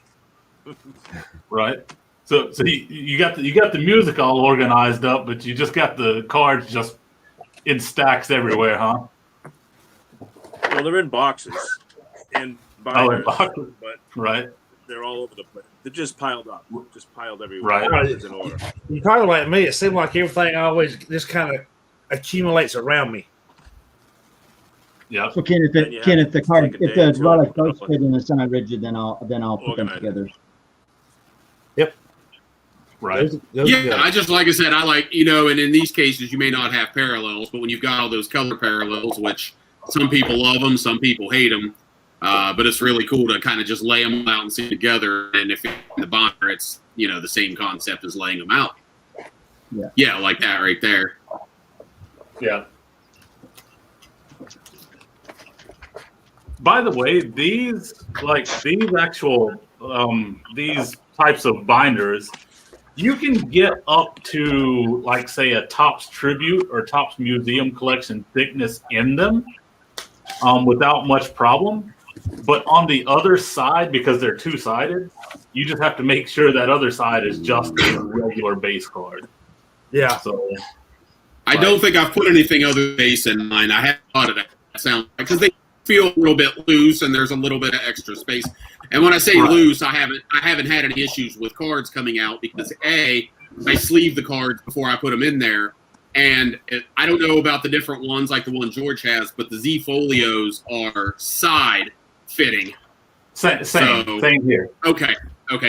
right. So you got the music all organized up, but you just got the cards just in stacks everywhere, huh? Well, they're in boxes and Oh, in binders, boxes. but Right. they're all over the place. They're just piled up, just piled everywhere. Right. Everything's in order. You probably like me. It seemed like everything always just kind of accumulates around me. Yeah. So Ken, Then you if have the to card, take a if day or the two relic to put does up fit in the semi-rigid, then I'll put them Organize it. together. Right. Those Yeah, are good. I just like I said, I like and in these cases you may not have parallels, but when you've got all those color parallels, which some people love them, some people hate them, but it's really cool to kind of just lay them out and see together. And if in the binder, it's the same concept as laying them out. Yeah, like that right there. Yeah. By the way, these actual these types of binders, you can get up to like say a Topps Tribute or Topps Museum Collection thickness in them without much problem. But on the other side, because they're two-sided, you just have to make sure that other side is just a regular base card. Yeah. So I don't think I've put anything other than base in mine. I haven't thought of that sound because they feel a little bit loose and there's a little bit of extra space. And when I say loose, I haven't had any issues with cards coming out because I sleeve the cards before I put them in there. And I don't know about the different ones like the one George has, but the Z Folios are side fitting. Same here. Okay,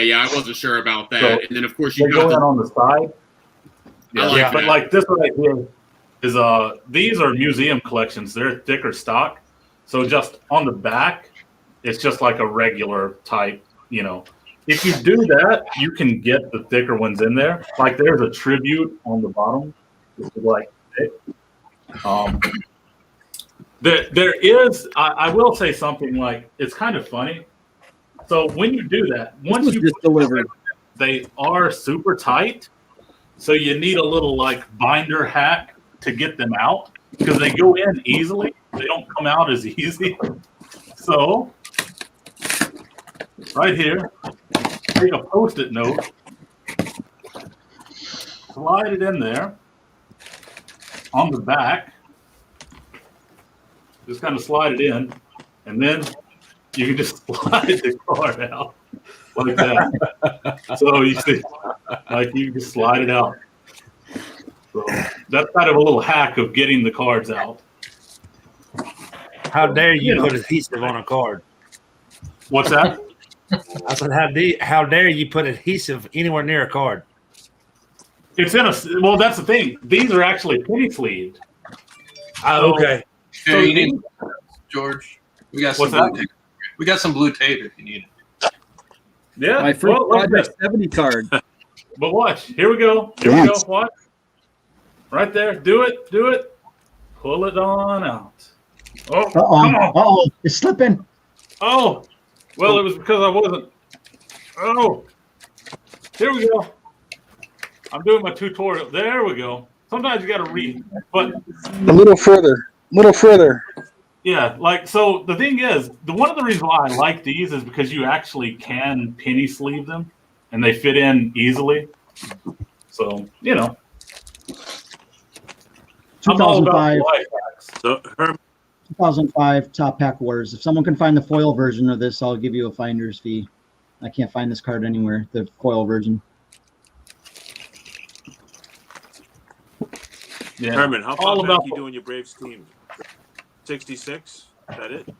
yeah, I wasn't sure about that. So, and then of course They you go got in on the side. I like but that. like this right here is these are museum collections. They're thicker stock, so just on the back, it's just like a regular type. If you do that, you can get the thicker ones in there. Like there's a tribute on the bottom, which is like thick. There is. I will say something like it's kind of funny. So when you do that, once you just delivered, they are super tight. So you need a little like binder hack to get them out because they go in easily. They don't come out as easy. So right here, take a Post-it note, slide it in there on the back. Just kind of slide it in, and then you can just slide the card out like that. So you see, like you can slide it out. So that's kind of a little hack of getting the cards out. How dare you put adhesive on a card? What's that? I said, how dare you put adhesive anywhere near a card? It's in a. Well, that's the thing. These are actually penny sleeved. Okay. So you need George. We got some What's that? blue tape. We got some blue tape if you need it. Yeah. my first like Project this. 70 card. But watch. Here we go. Here we go. Watch. Right there. Do it. Do it. Pull it on out. Oh, come on. It's slipping. Oh. Well, it was because I wasn't. Oh. Here we go. I'm doing my tutorial. There we go. Sometimes you got to read. But A little further. yeah, like, so the thing is, one of the reasons why I like these is because you actually can penny sleeve them and they fit in easily. So, I'm all about 2005, life hacks. So, Herm, 2005 Top Pack Wars. If someone can find the foil version of this, I'll give you a finder's fee. I can't find this card anywhere, the foil version. Yeah. Herman, how All far about back you doing your Braves team? 66? Is that it?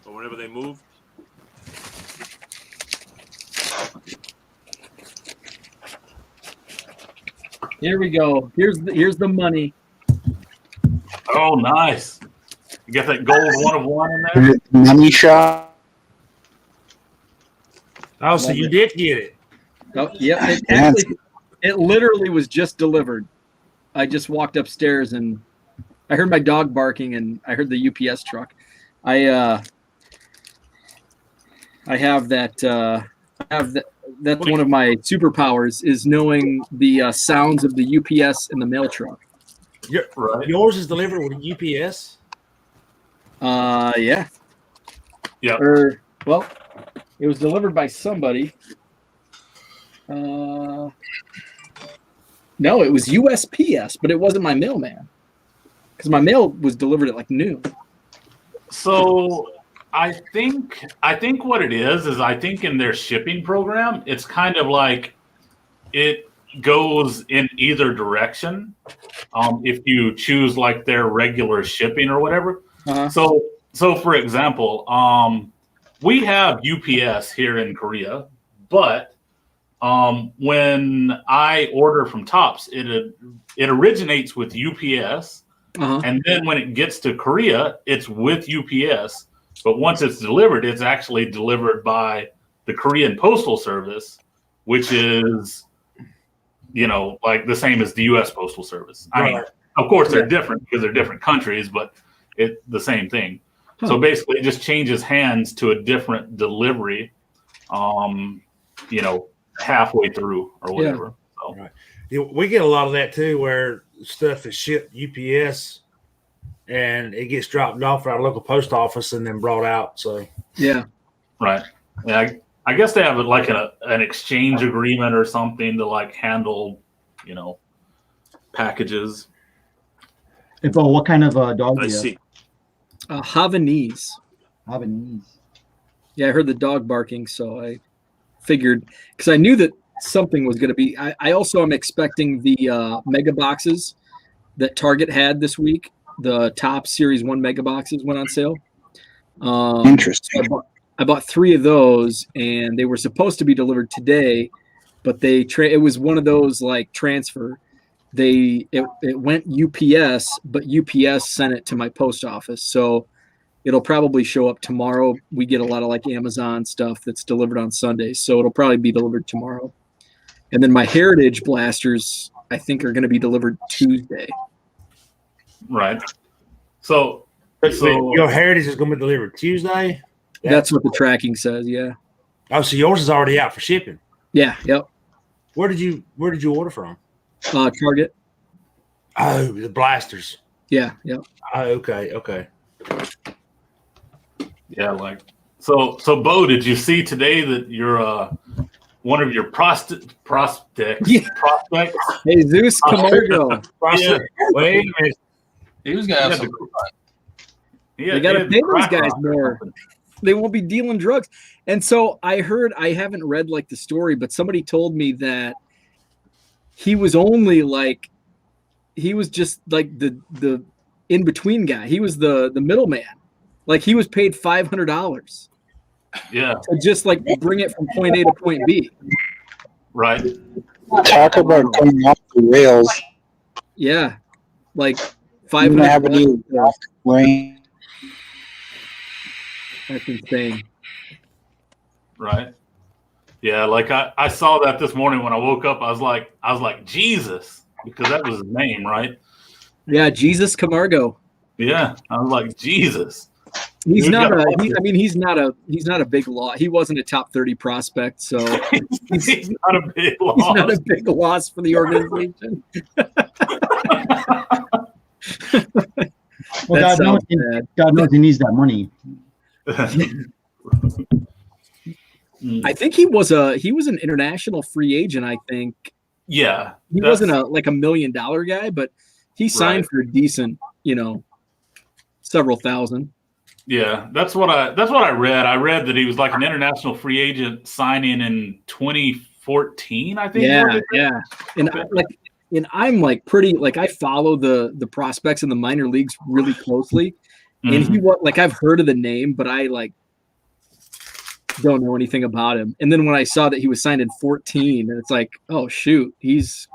Or whenever they move? Here we go. Here's the money. Oh, nice. You got that gold 1 of 1 in there? Money shot. Oh, so you did get it. Oh, yep. It literally was just delivered. I just walked upstairs and I heard my dog barking and I heard the UPS truck. I have that. That's one of my superpowers is knowing the sounds of the UPS and the mail truck. Right. Yours is delivered with UPS. Yeah. Yeah. Or well, it was delivered by somebody. No, it was USPS, but it wasn't my mailman because my mail was delivered at like noon. So I think what it is I think in their shipping program, it's kind of like it goes in either direction. If you choose like their regular shipping or whatever. Uh-huh. So for example, we have UPS here in Korea, but when I order from Topps, it originates with UPS, and then when it gets to Korea, it's with UPS. But once it's delivered, it's actually delivered by the Korean Postal Service, which is, like the same as the U.S. Postal Service. I mean, of course, they're different because they're different countries, but it's the same thing. So basically, it just changes hands to a different delivery, halfway through or whatever. So. Right. We get a lot of that too, where stuff is shipped UPS and it gets dropped off at our local post office and then brought out. So yeah, right. Yeah, I guess they have like an exchange agreement or something to like handle, packages. What kind of dog do I you see. Havanese. have? Havanese. Yeah, I heard the dog barking, so I figured because I knew that something was going to be. I also am expecting the mega boxes that Target had this week. The top Series 1 mega boxes went on sale. Interesting. So I bought 3 of those, and they were supposed to be delivered today, but it was one of those like transfer. It went UPS, but UPS sent it to my post office, so it'll probably show up tomorrow. We get a lot of like Amazon stuff that's delivered on Sundays, so it'll probably be delivered tomorrow. And then my Heritage blasters, I think, are going to be delivered Tuesday. Right. So your Heritage is going to be delivered Tuesday. That's what the tracking says. Yeah. Oh, so yours is already out for shipping. Yeah. Yep. Where did you order from? Target. Oh, the blasters. Yeah. Yep. Oh, okay. Yeah, like so. Bo, did you see today that your one of your prospects? Hey, Zeus Camargo. Yeah. Wait a minute. He was gonna have some. They got to pay those guys more. They won't be dealing drugs. And so I heard, I haven't read like the story, but somebody told me that he was only like, he was just like the in between guy. He was the middleman. Like he was paid $500. Yeah. To just like bring it from point A to point B. Right. Talk about going off the rails. Yeah. Like $500. That's insane. Right. Yeah, like I saw that this morning when I woke up. I was like Jesus, because that was his name, right? Yeah, Jesus Camargo. Yeah, I was like Jesus. He's not a big loss. He wasn't a top 30 prospect, so he's not a big loss. He's not a big loss for the organization. Well, God knows he needs that money. I think he was an international free agent. I think. Yeah, he wasn't a $1 million guy, but he signed Right. for a decent, several thousand. Yeah, that's what I read. I read that he was like an international free agent signing in 2014, I think. Yeah. And I'm like pretty like I follow the prospects in the minor leagues really closely. And he was like I've heard of the name, but I like don't know anything about him. And then when I saw that he was signed in 14, and it's like, oh shoot, he's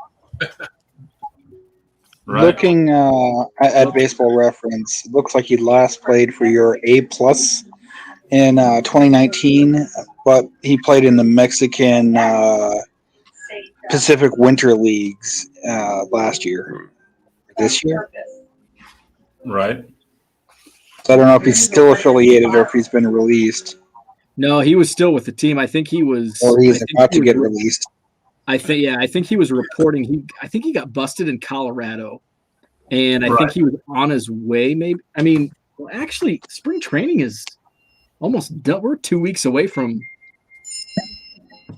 Right. Looking at Baseball Reference, it looks like he last played for your A plus in 2019, but he played in the Mexican Pacific Winter Leagues last year. This year, Right. so I don't know if he's still affiliated or if he's been released no, he was still with the team. I think he was or he's I think about he to get was- released. I think he was reporting I think he got busted in Colorado. And I think Right. he was on his way, maybe. I mean, well, actually, spring training is almost done. We're 2 weeks away from.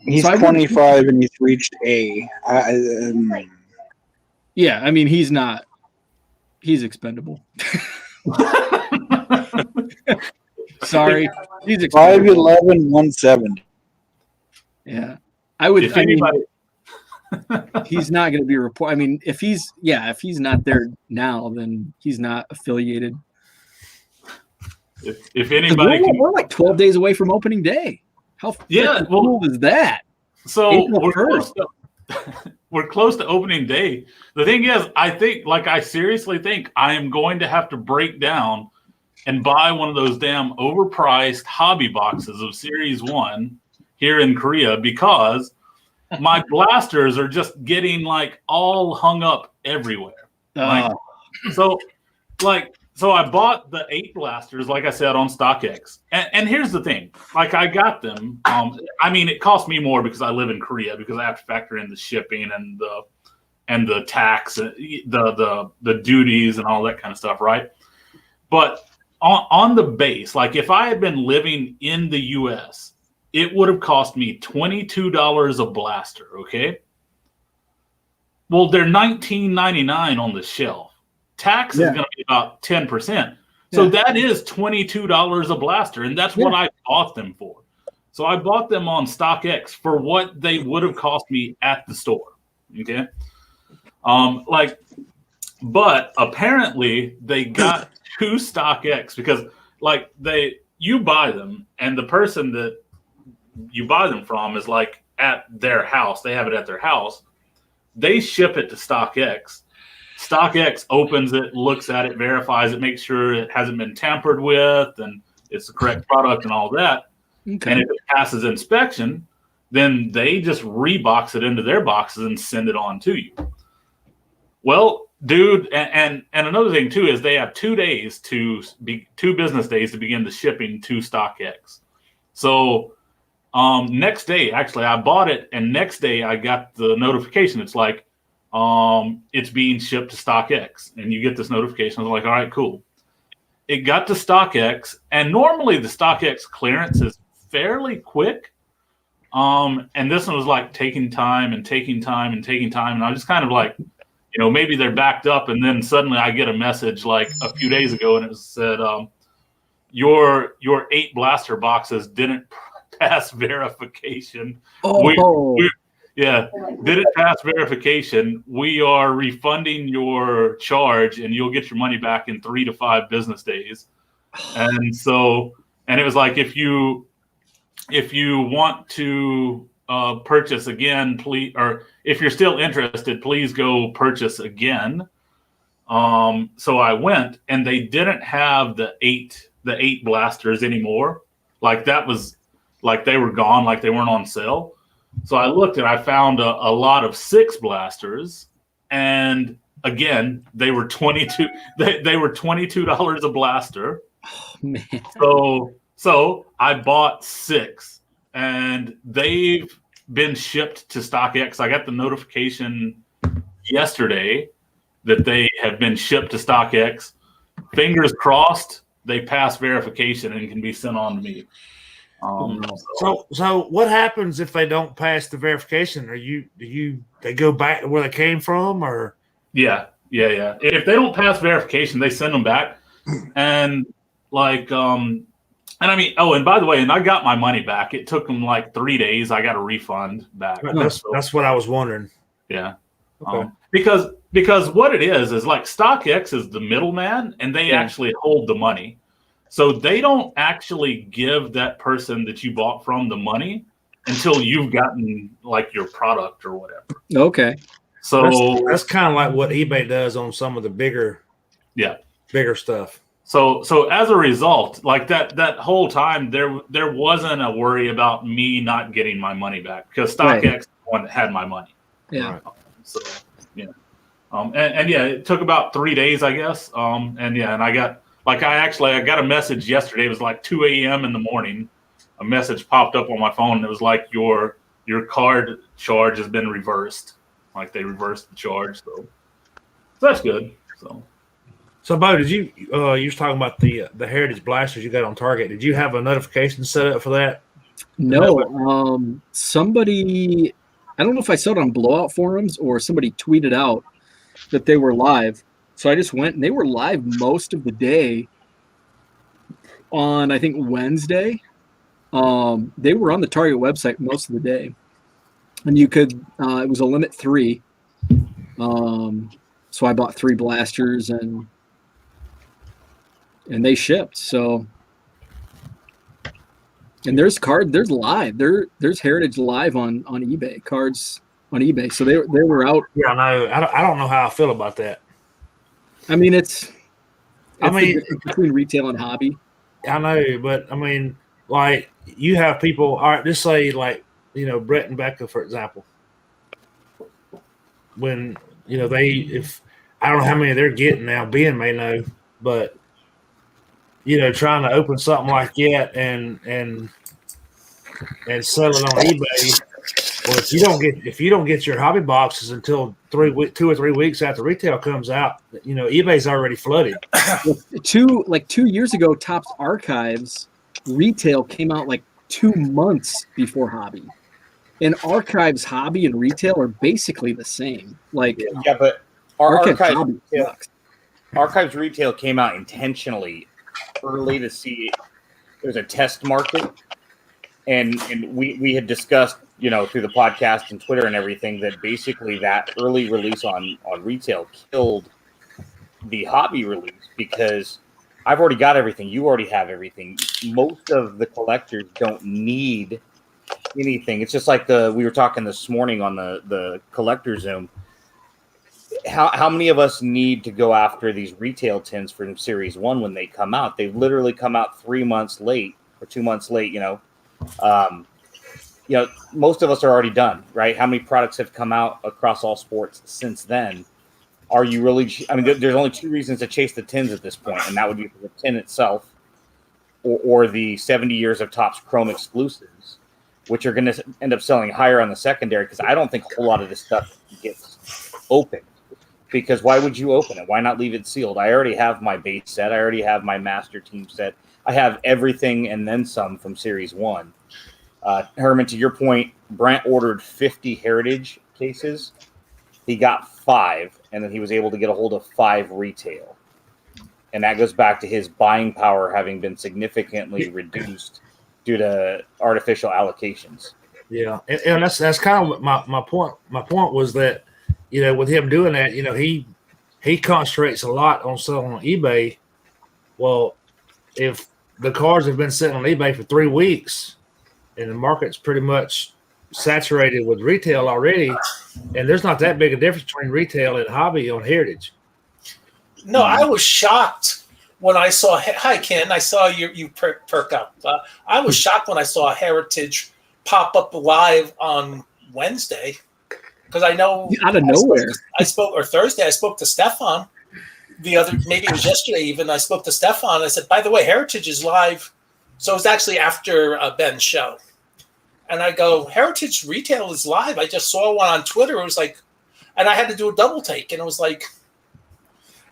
He's So I would- 25 and he's reached A. Yeah, I mean, he's not. He's expendable. Sorry, he's expendable. 5'11", 170. Yeah, I would. If I mean, anybody, he's not going to be report. I mean, if he's not there now, then he's not affiliated. if anybody can, We're like 12 days away from opening day. How Yeah, freaking well- cool is that? so April we're 1st. we're close to opening day. The thing is, I seriously think I am going to have to break down and buy one of those damn overpriced hobby boxes of Series 1 here in Korea because my blasters are just getting like all hung up everywhere. Like, so I bought the 8 blasters, like I said, on StockX. And here's the thing. Like I got them. I mean, it cost me more because I live in Korea because I have to factor in the shipping and the tax, the duties and all that kind of stuff, right? But on the base, like if I had been living in the US, it would have cost me $22 a blaster, okay? Well, they're $19.99 on the shelf. Tax is going to be about 10%. So that is $22 a blaster, and that's what I bought them for. So I bought them on StockX for what they would have cost me at the store. Okay. But apparently they got 2 StockX because like you buy them and the person that you buy them from is like at their house. They have it at their house. They ship it to StockX. StockX opens it, looks at it, verifies it, makes sure it hasn't been tampered with and it's the correct product and all that. Okay. And if it passes inspection, then they just rebox it into their boxes and send it on to you. Well, dude, and another thing too is they have 2 days 2 business days to begin the shipping to StockX. So next day, actually, I bought it, and next day I got the notification. It's like it's being shipped to StockX, and you get this notification. I was like, all right, cool. It got to StockX, and normally the StockX clearance is fairly quick. And this one was like taking time, and I was just kind of like, maybe they're backed up, and then suddenly I get a message like a few days ago, and it said, your 8 blaster boxes didn't pass verification. Didn't pass verification. We are refunding your charge, and you'll get your money back in 3 to 5 business days. And it was like, if you want to purchase again, please, or if you're still interested, please go purchase again. So I went, and they didn't have the eight blasters anymore. Like that was like they were gone, like they weren't on sale. So I looked and I found a lot of 6 blasters, and again they were $22. They were $22 a blaster. Oh, man. So I bought 6, and they've been shipped to StockX. I got the notification yesterday that they have been shipped to StockX. Fingers crossed they pass verification and can be sent on to me. So what happens if they don't pass the verification? They go back to where they came from, or? Yeah. Yeah. If they don't pass verification, they send them back. And like, and I mean, oh, and by the way, and I got my money back. It took them like 3 days. I got a refund back. That's what I was wondering. Yeah. Okay. Because what it is like StockX is the middleman, and they actually hold the money. So they don't actually give that person that you bought from the money until you've gotten like your product or whatever. Okay. So that's kind of like what eBay does on some of the bigger stuff. So as a result, like that whole time, there wasn't a worry about me not getting my money back because StockX one had my money. Yeah. Right. So yeah. And yeah, it took about 3 days, I guess. And I got I got a message yesterday. It was like 2 a.m. in the morning. A message popped up on my phone. And it was like your card charge has been reversed. Like they reversed the charge. So that's good. So Bo, did you were talking about the Heritage blasters you got on Target? Did you have a notification set up for that? No. Somebody, I don't know if I saw it on Blowout forums or somebody tweeted out that they were live. So I just went and they were live most of the day on, I think, Wednesday. They were on the Target website most of the day. And you could, it was a limit 3. So I bought 3 blasters and they shipped. So, and there's live. There's Heritage live on eBay, cards on eBay. So they were out. Yeah, I don't know how I feel about that. I mean, it's the difference between retail and hobby. I know, but I mean, like you have people. All right, just say like Brett and Becca, for example. When if I don't know how many they're getting now, Ben may know, but trying to open something like that and sell it on eBay. Well, if you don't get your hobby boxes until 2 or 3 weeks after retail comes out, eBay's already flooded. 2 years ago, Topps Archives retail came out like 2 months before hobby, and Archives hobby and retail are basically the same. Like but Archives retail came out intentionally early to see there's a test market, and we had discussed through the podcast and Twitter and everything that basically that early release on retail killed the hobby release because I've already got everything. You already have everything. Most of the collectors don't need anything. It's just like we were talking this morning on the collector Zoom. How many of us need to go after these retail tins from Series 1 when they come out? They've literally come out 3 months late or 2 months late, most of us are already done, right? How many products have come out across all sports since then? Are you really? I mean, there's only 2 reasons to chase the tins at this point, and that would be for the tin itself, or the 70 years of Topps Chrome exclusives, which are going to end up selling higher on the secondary. Because I don't think a whole lot of this stuff gets opened. Because why would you open it? Why not leave it sealed? I already have my base set. I already have my master team set. I have everything and then some from Series 1. Herman, to your point, Brant ordered 50 Heritage cases. He got 5, and then he was able to get a hold of 5 retail. And that goes back to his buying power having been significantly reduced due to artificial allocations. Yeah, and that's kind of my point. My point was that, with him doing that, he concentrates a lot on selling on eBay. Well, if the cards have been sitting on eBay for 3 weeks and the market's pretty much saturated with retail already, and there's not that big a difference between retail and hobby on Heritage. No, I was shocked when I saw. Hi, Ken. I saw you perk up. I was shocked when I saw Heritage pop up live on Wednesday because I know out of nowhere. Thursday. I spoke to Stefan. Maybe it was yesterday even. I spoke to Stefan. I said, by the way, Heritage is live. So it was actually after Ben's show. And I go, Heritage retail is live. I just saw one on Twitter. It was like, and I had to do a double take. And it was like,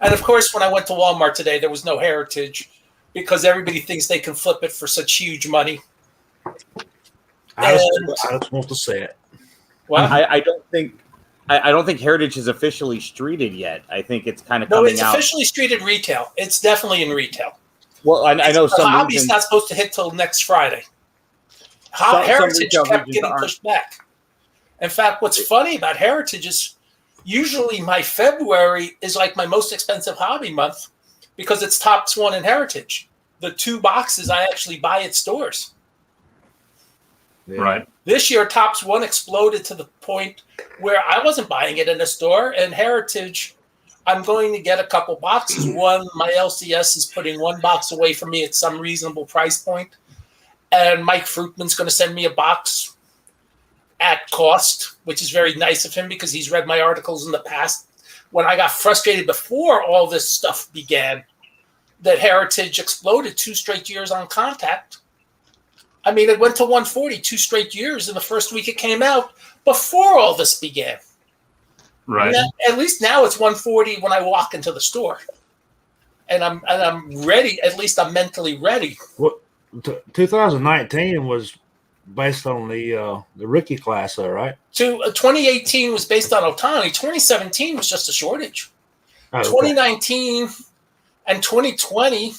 and of course, when I went to Walmart today, there was no Heritage because everybody thinks they can flip it for such huge money. I just want to say it. Well, I don't think I don't think Heritage is officially streeted yet. I think it's kind of No, coming it's out. officially streeted retail. It's definitely in retail. Well, I know The some hobby's regions, not supposed to hit till next Friday. some Heritage retail kept regions getting aren't. pushed back. In fact, what's funny about Heritage is usually my February is like my most expensive hobby month because it's Topps One and Heritage. The 2 boxes I actually buy at stores. Right. This year, Topps One exploded to the point where I wasn't buying it in a store, and Heritage, I'm going to get a couple boxes. One, my LCS is putting 1 box away from me at some reasonable price point, and Mike Fruitman's going to send me a box at cost, which is very nice of him because he's read my articles in the past. When I got frustrated before all this stuff began, that Heritage exploded 2 straight years on contact. I mean, it went to 140 2 straight years in the first week it came out before all this began. Right. At least now it's 140 when I walk into the store, and I'm ready. At least I'm mentally ready. What 2019 was based on the rookie class, though, right? 2018 was based on Otani. 2017 was just a shortage. Oh, okay. 2019 and 2020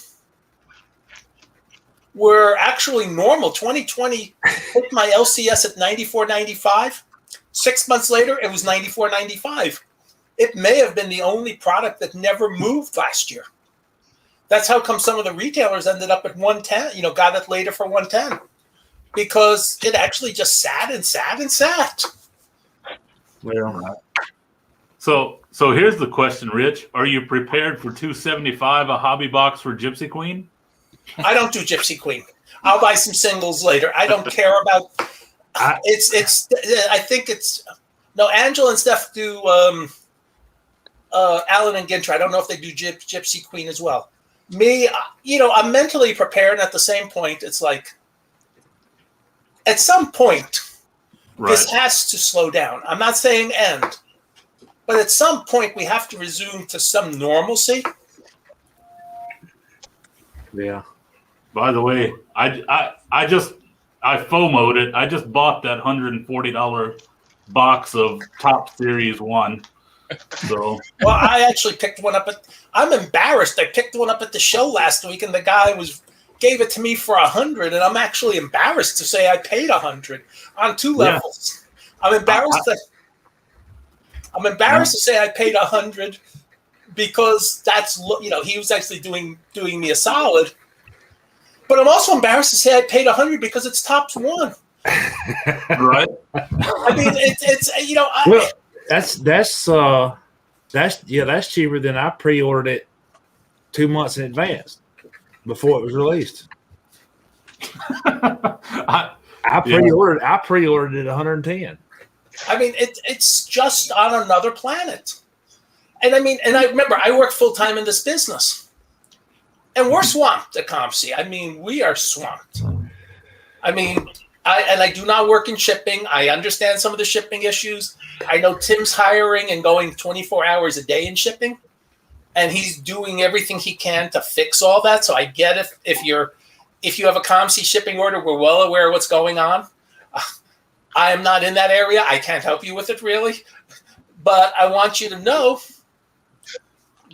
were actually normal. 2020 put my LCS at 94.95. 6 months later, it was 94.95. It may have been the only product that never moved last year. That's how come some of the retailers ended up at 110, got it later for 110. Because it actually just sat and sat and sat. Well, So here's the question, Rich. Are you prepared for $275 a hobby box for Gypsy Queen? I don't do Gypsy Queen. I'll buy some singles later. I don't care about. It's. I think it's. No, Angela and Steph do. Alan and Ginter. I don't know if they do Gypsy Queen as well. Me, I'm mentally prepared. And at the same point, it's like. At some point, this has to slow down. I'm not saying end, but at some point we have to resume to some normalcy. yeah. By the way, I FOMO'd it. I just bought that $140 box of Top Series 1. So Well, I actually picked one up I'm embarrassed. I picked one up at the show last week, and the guy gave it to me for $100, and I'm actually embarrassed to say I paid $100 on 2 levels. I'm embarrassed to say I paid $100 because that's he was actually doing me a solid. But I'm also embarrassed to say I paid $100 because it's Topps One. right. I mean, it's Well, that's cheaper than I pre-ordered it 2 months in advance before it was released. I pre-ordered it 110. I mean, it's just on another planet. And I remember I work full time in this business, and we're swamped at ComC. I mean, we are swamped. I mean, I do not work in shipping. I understand some of the shipping issues. I know Tim's hiring and going 24 hours a day in shipping, and he's doing everything he can to fix all that. So I get if you have a ComC shipping order, we're well aware of what's going on. I am not in that area. I can't help you with it really, but I want you to know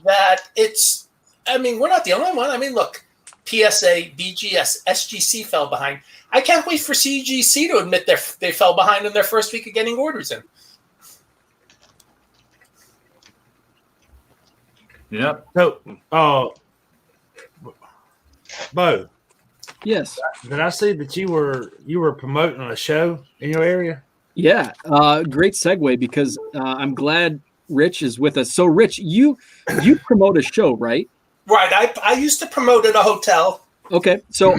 that we're not the only one. I mean, look, PSA, BGS, SGC fell behind. I can't wait for CGC to admit they fell behind in their first week of getting orders in. Yep. So, Bo, Yes. did I see that you were promoting a show in your area? Yeah. Great segue because I'm glad Rich is with us. So, Rich, you promote a show, right? Right. I used to promote at a hotel. Okay. So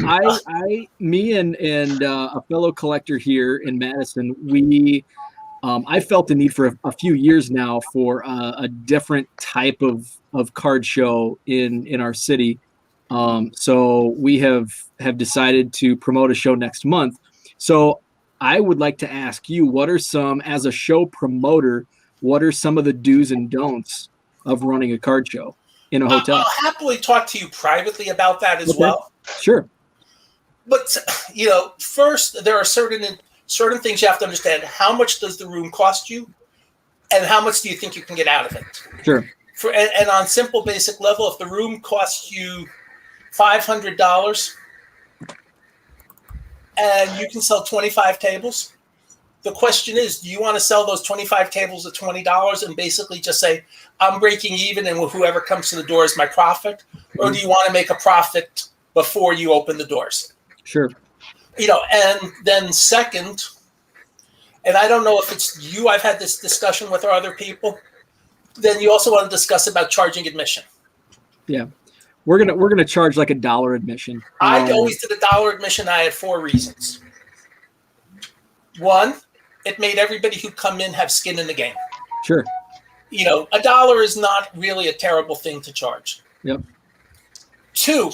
me and a fellow collector here in Madison, I felt the need for a few years now for a different type of card show in our city. So we have decided to promote a show next month. So I would like to ask you, as a show promoter, what are some of the do's and don'ts of running a card show in a hotel? I'll happily talk to you privately about that as well. Sure. But first there are certain things you have to understand. How much does the room cost you? And how much do you think you can get out of it? Sure. And on simple basic level, if the room costs you $500 and you can sell 25 tables, the question is, do you want to sell those 25 tables at $20 and basically just say, I'm breaking even and whoever comes to the door is my profit? Or do you want to make a profit before you open the doors? Sure. And then second, and I don't know if it's you, I've had this discussion with our other people, then you also want to discuss about charging admission. Yeah. We're gonna charge like $1 admission. I always did $1 admission. I had 4 reasons. 1, it made everybody who come in have skin in the game. Sure. $1 is not really a terrible thing to charge. Yep. 2,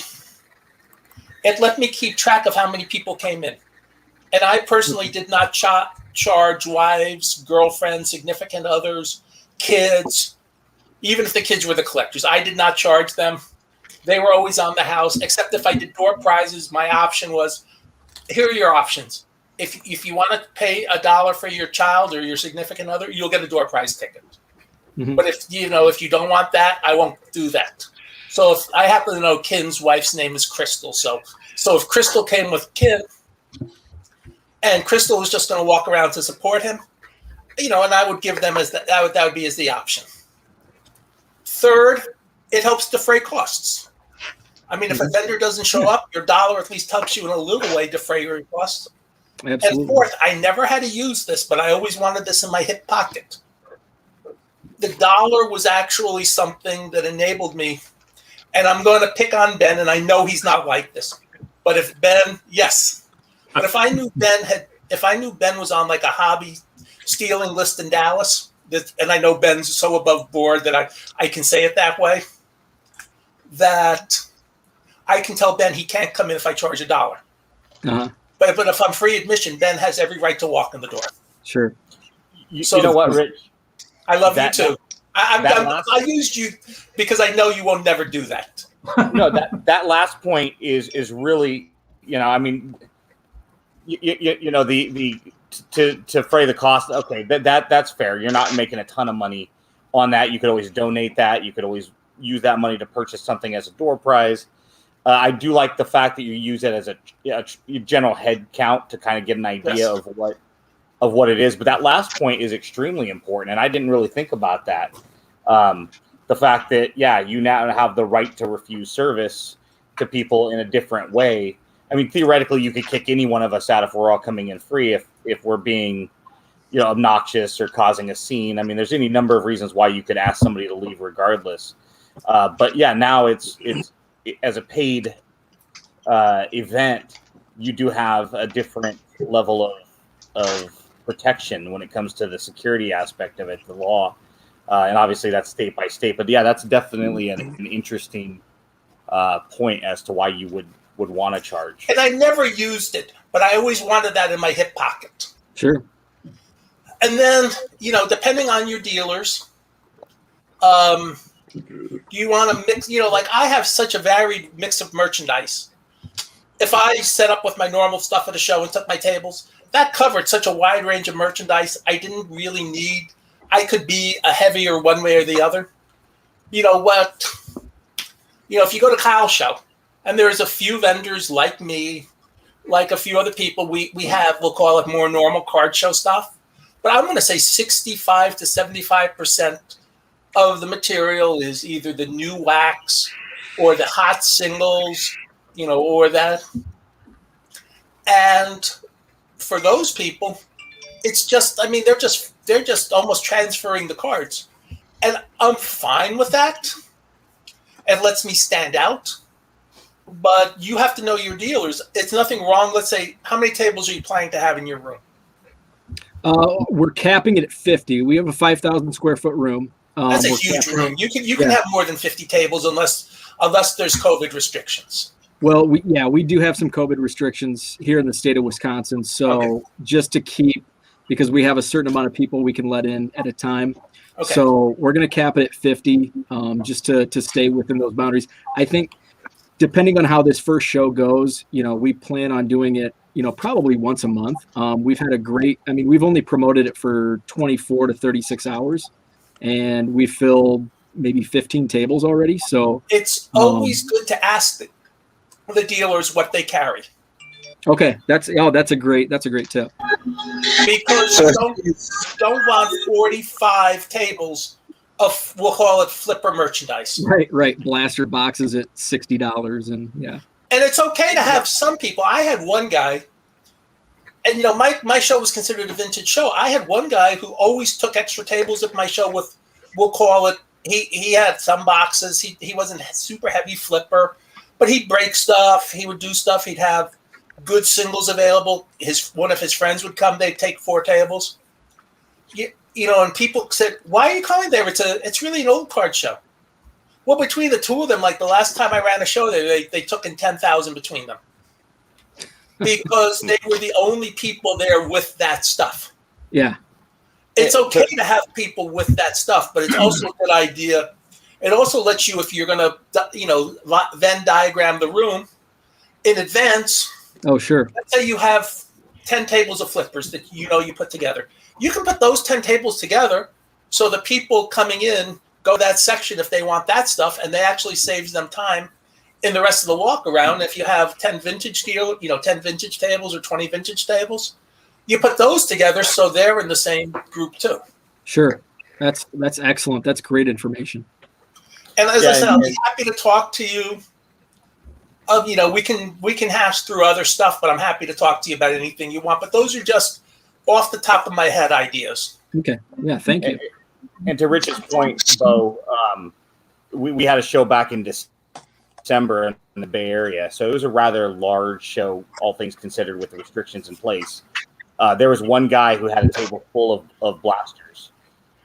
it let me keep track of how many people came in. And I personally did not charge wives, girlfriends, significant others, kids, even if the kids were the collectors. I did not charge them. They were always on the house, except if I did door prizes, my option was, here are your options. If you want to pay $1 for your child or your significant other, you'll get a door prize ticket. Mm-hmm. But if you don't want that, I won't do that. So if I happen to know Kin's wife's name is Crystal, so if Crystal came with Kin, and Crystal was just going to walk around to support him, and I would give them that would be as the option. Third, it helps defray costs. I mean, if a vendor doesn't show up, your $1 at least helps you in a little way defray your costs. Absolutely. And fourth, I never had to use this, but I always wanted this in my hip pocket. The $1 was actually something that enabled me, and I'm going to pick on Ben, and I know he's not like this, but if Ben I knew Ben was on like a hobby stealing list in Dallas, and I know Ben's so above board that I can say it that way, that I can tell Ben he can't come in if I charge $1. Uh-huh. But if I'm free admission, Ben has every right to walk in the door. Sure. You know what, Rich? I love you too. I used you because I know you will never do that. No, that last point is really, I mean, to fray the cost. Okay, that's fair. You're not making a ton of money on that. You could always donate that. You could always use that money to purchase something as a door prize. I do like the fact that you use it as a general head count to kind of get an idea of what it is. But that last point is extremely important, and I didn't really think about that. The fact that you now have the right to refuse service to people in a different way. I mean, theoretically, you could kick any one of us out if we're all coming in free if we're being, obnoxious or causing a scene. I mean, there's any number of reasons why you could ask somebody to leave regardless. But now it's as a paid event, you do have a different level of protection when it comes to the security aspect of it, the law, and obviously that's state by state. But that's definitely an interesting point as to why you would want to charge. And I never used it, but I always wanted that in my hip pocket. Sure. And then, depending on your dealers, do you want to mix, like I have such a varied mix of merchandise. If I set up with my normal stuff at a show and took my tables, that covered such a wide range of merchandise. I didn't really need, I could be a heavier one way or the other. If you go to Kyle's show, and there's a few vendors like me, like a few other people, we'll call it more normal card show stuff. But I'm going to say 65 to 75% of the material is either the new wax or the hot singles, or that. And for those people, it's just, they're just almost transferring the cards. And I'm fine with that. It lets me stand out. But you have to know your dealers. It's nothing wrong. Let's say, how many tables are you planning to have in your room? We're capping it at 50. We have a 5,000 square foot room. That's a huge room. You can have more than 50 tables unless there's COVID restrictions. Well, we do have some COVID restrictions here in the state of Wisconsin. So just to keep, because we have a certain amount of people we can let in at a time. Okay. So we're going to cap it at 50, just to stay within those boundaries. I think depending on how this first show goes, we plan on doing it, probably once a month. We've had a great, we've only promoted it for 24 to 36 hours, and we filled maybe 15 tables already. So it's always good to ask the dealers what they carry. Okay, that's a great tip. Because you don't want 45 tables of, we'll call it flipper merchandise. Right. Blaster boxes at $60, and yeah. And it's okay to have some people. I had one guy, and my show was considered a vintage show. I had one guy who always took extra tables at my show with, we'll call it, he had some boxes. He wasn't a super heavy flipper, but he'd break stuff. He would do stuff. He'd have good singles available. One of his friends would come. They'd take 4 tables. And people said, "Why are you calling there? It's really an old card show." Well, between the two of them, like the last time I ran a show, they took in 10,000 between them because they were the only people there with that stuff. Yeah, it's okay to have people with that stuff, but it's also a good idea. It also lets you, if you're going to, Venn diagram the room in advance. Oh, sure. Let's say you have 10 tables of flippers that you put together. You can put those 10 tables together so the people coming in go that section if they want that stuff, and they actually saves them time in the rest of the walk around. If you have 10 vintage 10 vintage tables or 20 vintage tables, you put those together so they're in the same group too. Sure. That's excellent. That's great information. And as I said, I'll be happy to talk to you. We can hash through other stuff, but I'm happy to talk to you about anything you want. But those are just off the top of my head ideas. Okay. Yeah. Thank you. And to Rich's point, Bo, we had a show back in December in the Bay Area, so it was a rather large show, all things considered, with the restrictions in place. There was one guy who had a table full of blasters,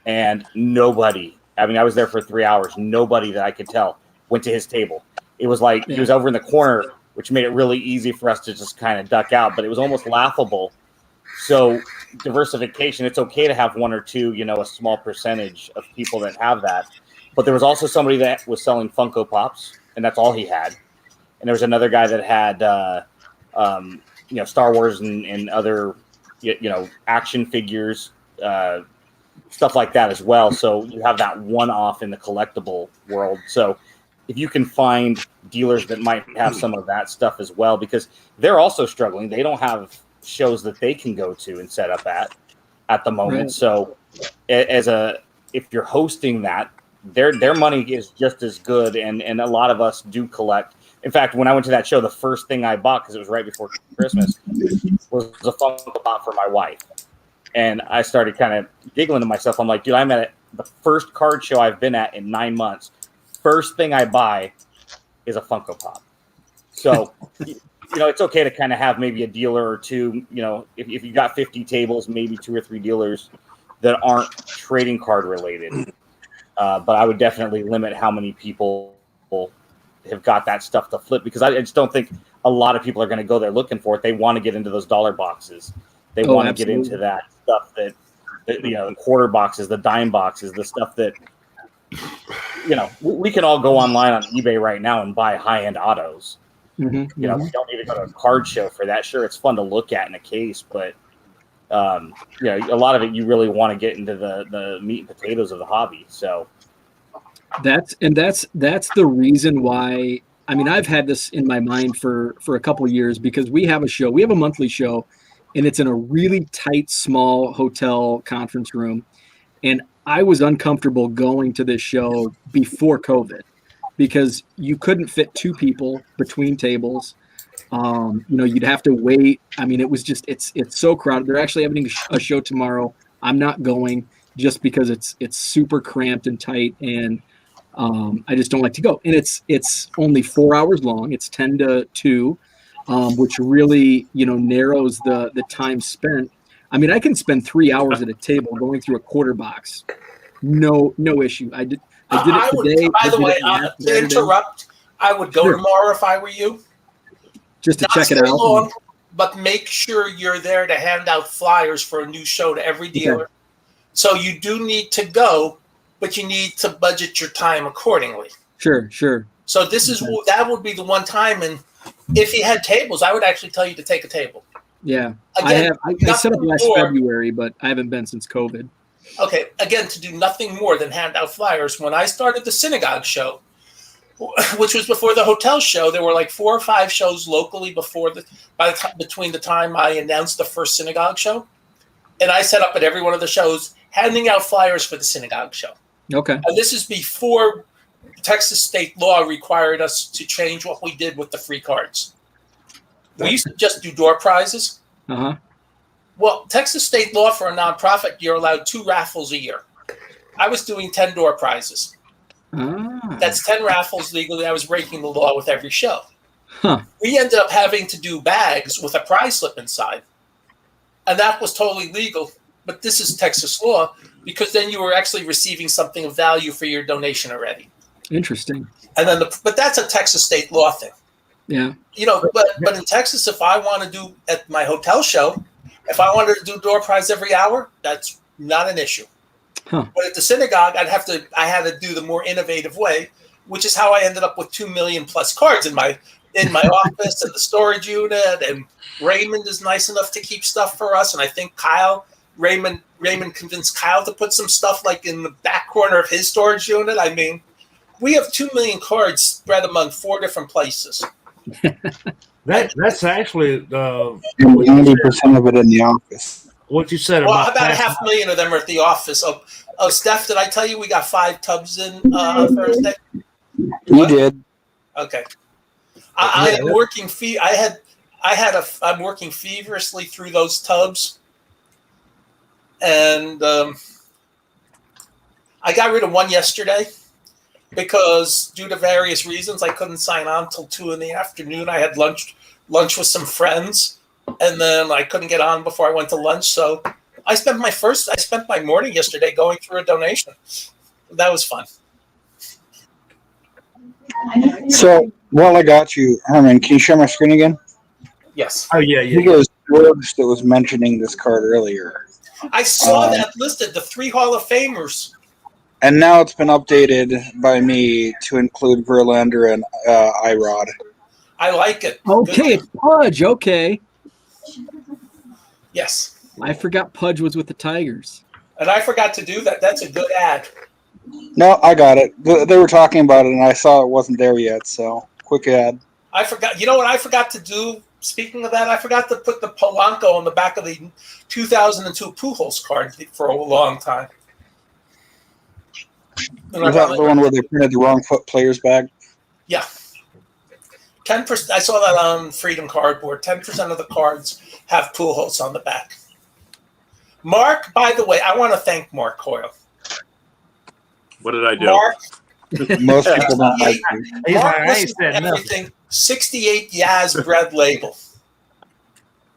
and nobody. I was there for 3 hours. Nobody that I could tell went to his table. It was like he was over in the corner, which made it really easy for us to just kind of duck out, but it was almost laughable. So diversification, it's okay to have one or two, a small percentage of people that have that. But there was also somebody that was selling Funko Pops, and that's all he had. And there was another guy that had, Star Wars and other, action figures, stuff like that as well. So you have that one-off in the collectible world. So if you can find dealers that might have some of that stuff as well, because they're also struggling. They don't have shows that they can go to and set up at the moment. Right. So if you're hosting that, their money is just as good. And a lot of us do collect. In fact, when I went to that show, the first thing I bought, because it was right before Christmas, was a Funko Pop for my wife. And I started kind of giggling to myself. I'm like, dude, I'm at the first card show I've been at in 9 months. First thing I buy is a Funko Pop. So, it's okay to kind of have maybe a dealer or two, if you got 50 tables, maybe 2 or 3 dealers that aren't trading card related. But I would definitely limit how many people have got that stuff to flip, because I just don't think a lot of people are going to go there looking for it. They want to get into those dollar boxes. They want to get into that stuff that the quarter boxes, the dime boxes, the stuff that, we can all go online on eBay right now and buy high-end autos. Mm-hmm. We don't need to go to a card show for that. Sure, it's fun to look at in a case, but a lot of it you really want to get into the meat and potatoes of the hobby. So that's the reason why. I've had this in my mind for a couple of years, because we have a monthly show, and it's in a really tight, small hotel conference room, and I was uncomfortable going to this show before COVID, because you couldn't fit 2 people between tables. You'd have to wait. It was just, it's so crowded. They're actually having a show tomorrow. I'm not going just because it's super cramped and tight, and I just don't like to go. And it's only 4 hours long. It's 10 to 2, which really, narrows the time spent. I can spend 3 hours at a table going through a quarter box. No issue. I did it today. By the way, to interrupt, I would go tomorrow if I were you. Just to check it out. Long, but make sure you're there to hand out flyers for a new show to every dealer. Okay. So you do need to go, but you need to budget your time accordingly. Sure. So that would be the one time, and if you had tables, I would actually tell you to take a table. Yeah, Again, I nothing set up last more. February, but I haven't been since COVID. Okay, again, to do nothing more than hand out flyers. When I started the synagogue show, which was before the hotel show, there were like 4 or 5 shows locally between the time I announced the first synagogue show, and I set up at every one of the shows handing out flyers for the synagogue show. Okay. And this is before Texas state law required us to change what we did with the free cards. We used to just do door prizes. Uh-huh. Well, Texas state law for a nonprofit, you're allowed 2 raffles a year. I was doing 10 door prizes. Ah. That's 10 raffles legally. I was breaking the law with every show. Huh. We ended up having to do bags with a prize slip inside. And that was totally legal. But this is Texas law because then you were actually receiving something of value for your donation already. Interesting. And then, but that's a Texas state law thing. Yeah. You know, but in Texas, if I want to do at my hotel show, if I wanted to do door prize every hour, that's not an issue. Huh. But at the synagogue, I had to do the more innovative way, which is how I ended up with 2 million plus cards in my office and the storage unit. And Raymond is nice enough to keep stuff for us. And I think Raymond convinced Kyle to put some stuff like in the back corner of his storage unit. I mean, we have 2 million cards spread among 4 different places. That's actually 90% of it in the office. what you said Well, about about tax- 500,000 of them are at the office. Oh, Steph, did I tell you we got 5 tubs in on Thursday? You did. Okay. I am working. I'm working feverishly through those tubs, and I got rid of one yesterday because due to various reasons I couldn't sign on till 2 in the afternoon. I had lunch with some friends, and then I couldn't get on before I went to lunch. So I spent my morning yesterday going through a donation. That was fun. So while I got you, Herman, can you share my screen again? Yes. Oh yeah. Because George that was mentioning this card earlier, I saw that listed, the 3 Hall of Famers. and now it's been updated by me to include Verlander and Irod. I like it. Okay, it's Pudge. Okay. Yes. I forgot Pudge was with the Tigers. And I forgot to do that. That's a good ad. No, I got it. They were talking about it, and I saw it wasn't there yet. So quick ad. I forgot. You know what I forgot to do? Speaking of that, I forgot to put the Polanco on the back of the 2002 Pujols card for a long time. Was that the one where they printed the wrong foot players bag? Yeah. 10%. I saw that on Freedom Cardboard. 10% of the cards have Pujols on the back. Mark, by the way, I want to thank Mark Coyle. What did I do? Mark, Most people don't like you. He's Mark like, I ain't listened to said nothing. everything. 68 Yaz bread label.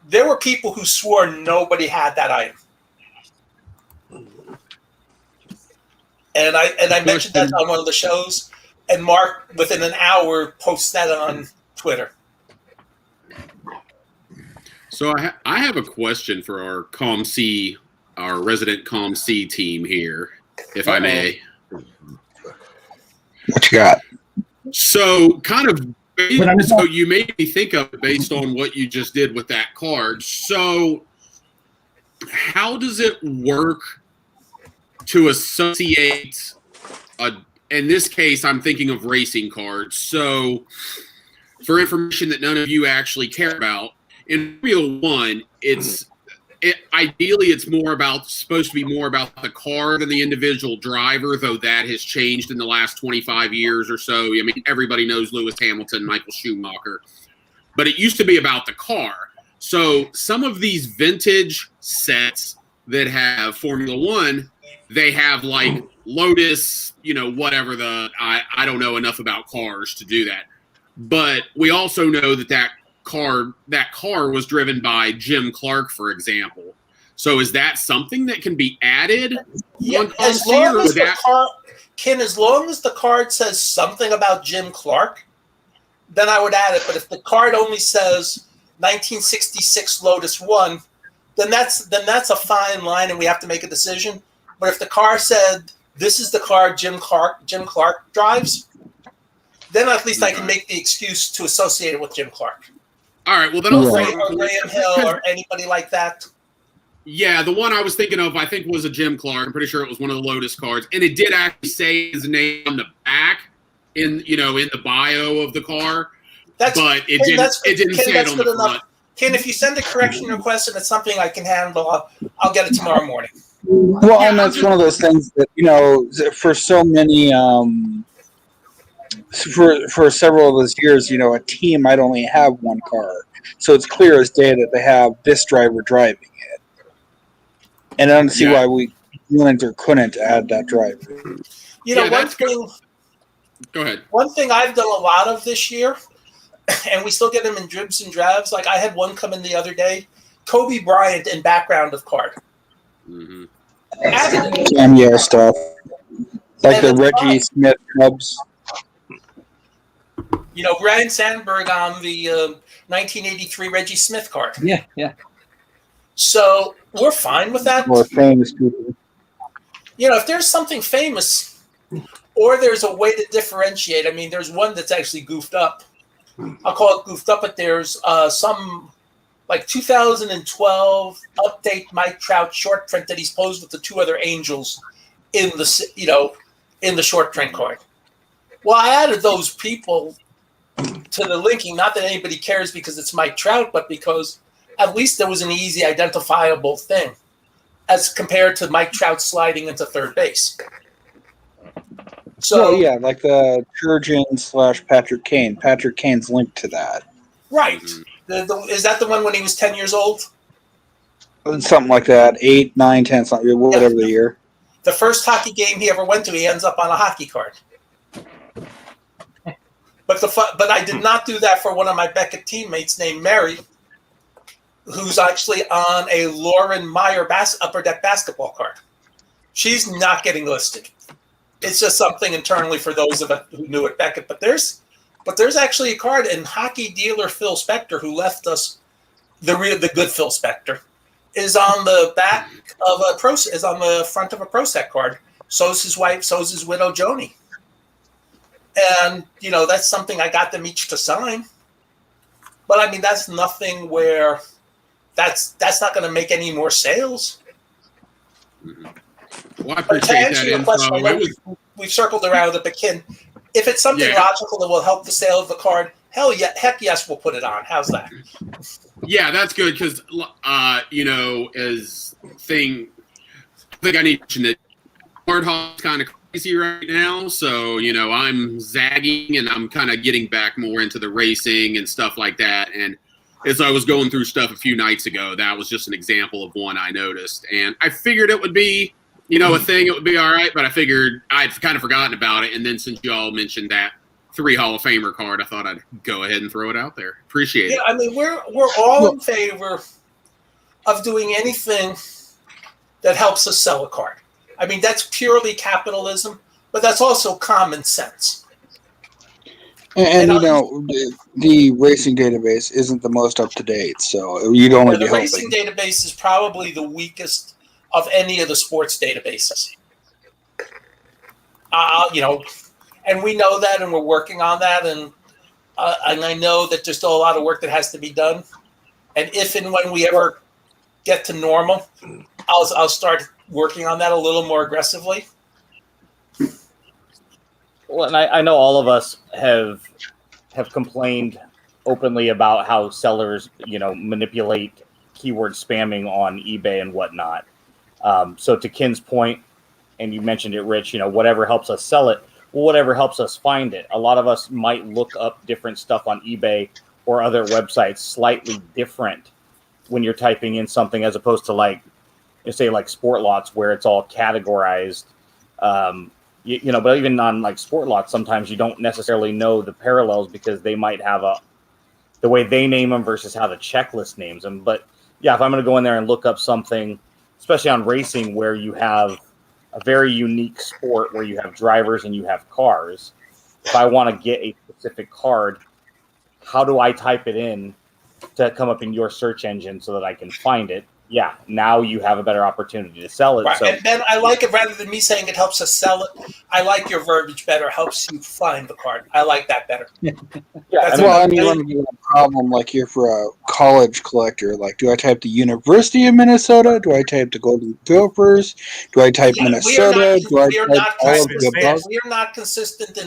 There were people who swore nobody had that item. And I mentioned that on one of the shows, and Mark, within an hour, posts that on Twitter. So I have a question for our resident ComC team here, if I may. What you got? So so you made me think of it based on what you just did with that card. So how does it work to associate in this case, I'm thinking of racing cards. So for information that none of you actually care about, in Formula One, ideally it's supposed to be more about the car than the individual driver, though that has changed in the last 25 years or so. I mean, everybody knows Lewis Hamilton, Michael Schumacher, but it used to be about the car. So some of these vintage sets that have Formula One, they have like Lotus, whatever I don't know enough about cars to do that. But we also know that car was driven by Jim Clark, for example. So is that something that can be added? Yeah, on as ComC, long or as would that- as long as the card says something about Jim Clark, then I would add it. But if the card only says 1966 Lotus 1, then that's a fine line, and we have to make a decision. But if the car said this is the car Jim Clark drives, then at least I can make the excuse to associate it with Jim Clark. All right. Well, then I'll Yeah. start Graham, with Graham Hill or anybody like that. Yeah, the one I was thinking of, I think, was a Jim Clark. I'm pretty sure it was one of the Lotus cards, and it did actually say his name on the back in the bio of the car. That's But it Ken, didn't. that's It didn't Ken, say it that's on the good enough. front. Ken, if you send a correction request and it's something I can handle, I'll get it tomorrow morning. Well, and that's one of those things that, for so many, for several of those years, a team might only have one car, so it's clear as day that they have this driver driving it, and I don't see why we wouldn't or couldn't add that driver. One thing. Go ahead. One thing I've done a lot of this year, and we still get them in dribs and drabs. Like I had one come in the other day, Kobe Bryant in background of card. Mm-hmm. Cameo stuff, like the Reggie Smith Cubs. Ryan Sandberg on the 1983 Reggie Smith card. Yeah, yeah. So we're fine with that. More famous people. If there's something famous, or there's a way to differentiate. I mean, there's one that's actually goofed up. I'll call it goofed up, but there's some like 2012 update Mike Trout short print that he's posed with the two other Angels in the short print card. Well, I added those people to the linking, not that anybody cares because it's Mike Trout, but because at least there was an easy identifiable thing as compared to Mike Trout sliding into third base. So yeah, like the Turgeon / Patrick Kane. Patrick Kane's linked to that. Right. Is that the one when he was 10 years old? Something like that. 8, 9, 10, something, whatever the year. The first hockey game he ever went to, he ends up on a hockey card. But I did not do that for one of my Beckett teammates named Mary, who's actually on a Lauren Meyer upper deck basketball card. She's not getting listed. It's just something internally for those of us who knew it Beckett. But there's actually a card, and hockey dealer Phil Spector, who left us the good Phil Spector, is on the back of is on the front of a Prosec card. So's his wife, so's his widow Joni. And that's something I got them each to sign. But I mean, that's nothing where that's not going to make any more sales. Well, I appreciate that info. We've circled around it, but Ken, if it's something logical that will help the sale of the card, heck yes, we'll put it on. How's that? Yeah, that's good because, I think I need to mention that Card Hall is kind of crazy right now. So, I'm zagging and I'm kind of getting back more into the racing and stuff like that. And as I was going through stuff a few nights ago, that was just an example of one I noticed. And I figured it would be, a thing, it would be all right, but I figured I'd kind of forgotten about it. And then since you all mentioned that 3 Hall of Famer card, I thought I'd go ahead and throw it out there. Appreciate it. I mean, we're all in favor of doing anything that helps us sell a card. I mean, that's purely capitalism, but that's also common sense. And the racing database isn't the most up to date, so you'd only be the helping. racing database is probably the weakest of any of the sports databases. And we know that, and we're working on that, and I know that there's still a lot of work that has to be done. And if and when we ever get to normal, I'll start working on that a little more aggressively. Well, and I know all of us have complained openly about how sellers, manipulate keyword spamming on eBay and whatnot. So to Ken's point, and you mentioned it, Rich, whatever helps us sell it, well, whatever helps us find it. A lot of us might look up different stuff on eBay or other websites slightly different when you're typing in something as opposed to like Sport Lots where it's all categorized. But even on like Sport Lots, sometimes you don't necessarily know the parallels because they might have the way they name them versus how the checklist names them. But yeah, if I'm going to go in there and look up something, especially on racing where you have a very unique sport where you have drivers and you have cars, if I want to get a specific card, how do I type it in to come up in your search engine so that I can find it? yeah, now you have a better opportunity to sell it. Right. So And Ben, I like it rather than me saying it helps us sell it. I like your verbiage better. Helps you find the card. I like that better. yeah, That's Well, and a- you run into a problem like here for a college collector. Like, do I type the University of Minnesota? Do I type the Golden Gophers? Do I type Minnesota? Do I type all of the above? We are not consistent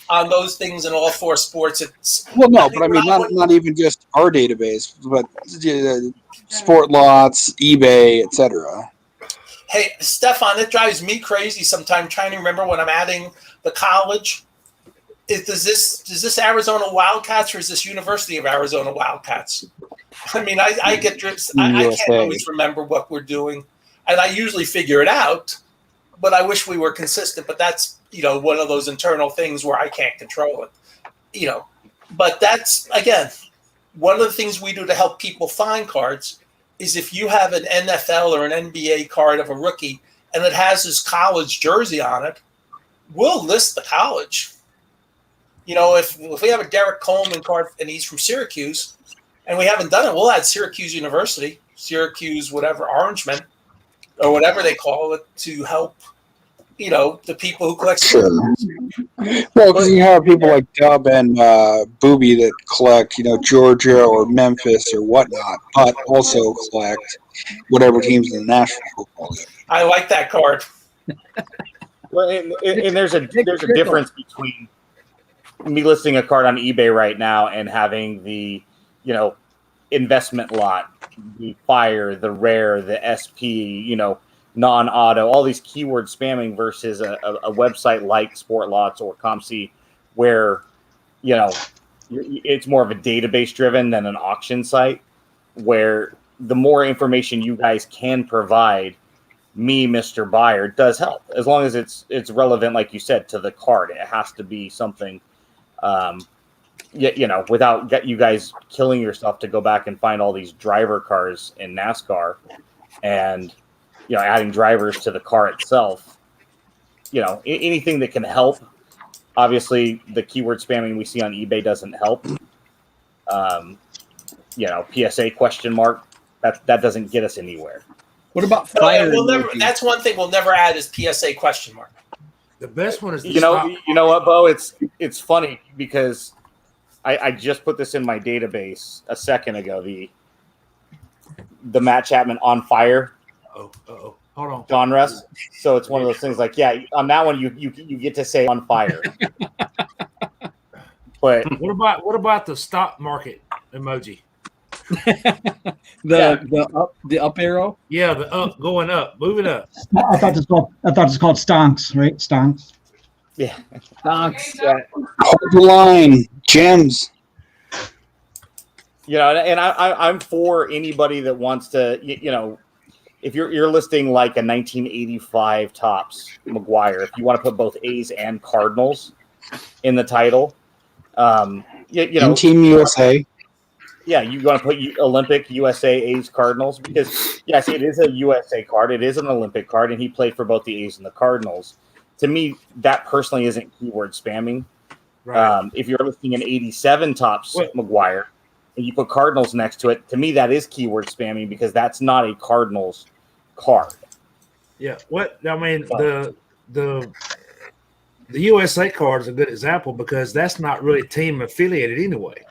on those things in all four sports. It's Well, no, but I mean, not even just our database, but Sport Lots, eBay, etc. Hey, Stefan, it drives me crazy sometimes trying to remember when I'm adding the college. Does this Arizona Wildcats or is this University of Arizona Wildcats? I mean, I get drips. I can't always remember what we're doing, and I usually figure it out. But I wish we were consistent. But that's one of those internal things where I can't control it. But that's again one of the things we do to help people find cards. Is if you have an NFL or an NBA card of a rookie and it has his college jersey on it, we'll list the college. If we have a Derek Coleman card and he's from Syracuse and we haven't done it, we'll add Syracuse University, Syracuse whatever, Orangeman, or whatever they call it to help, the people who collect. Sure. Well, because you have people like Dub and Booby that collect, Georgia or Memphis or whatnot, but also collect whatever teams in the National Football League. I like that card. Well, and there's a difference between me listing a card on eBay right now and having the, investment lot, the fire, the rare, the SP, non-auto, all these keyword spamming versus a website like Sport Lots or ComC where, it's more of a database driven than an auction site where the more information you guys can provide me, Mr. Buyer, does help as long as it's relevant, like you said, to the card. It has to be something, without you guys killing yourself to go back and find all these driver cars in NASCAR and, adding drivers to the car itself, anything that can help. Obviously, the keyword spamming we see on eBay doesn't help. PSA question mark, that doesn't get us anywhere. What about fire? That's one thing we'll never add is PSA question mark. The best one is you know what, Bo? It's funny because I just put this in my database a second ago. The Matt Chapman on fire. Hold on. Genres. So it's one of those things like, yeah, on that one you get to say on fire. But what about the stock market emoji? the up arrow. Yeah, the up going up, moving up. I thought it's called stonks, right? Stonks. Yeah, stonks. Hold the line, gems. And I'm for anybody that wants to, if you're listing like a 1985 Topps McGuire, if you want to put both A's and Cardinals in the title, and Team USA. Yeah, you want to put Olympic, USA, A's, Cardinals because yes, it is a USA card. It is an Olympic card, and he played for both the A's and the Cardinals. To me, that personally isn't keyword spamming. Right. If you're listing an 87 Topps McGuire and you put Cardinals next to it, to me that is keyword spamming because that's not a Cardinals card. Yeah, the USA card is a good example because that's not really team affiliated anyway.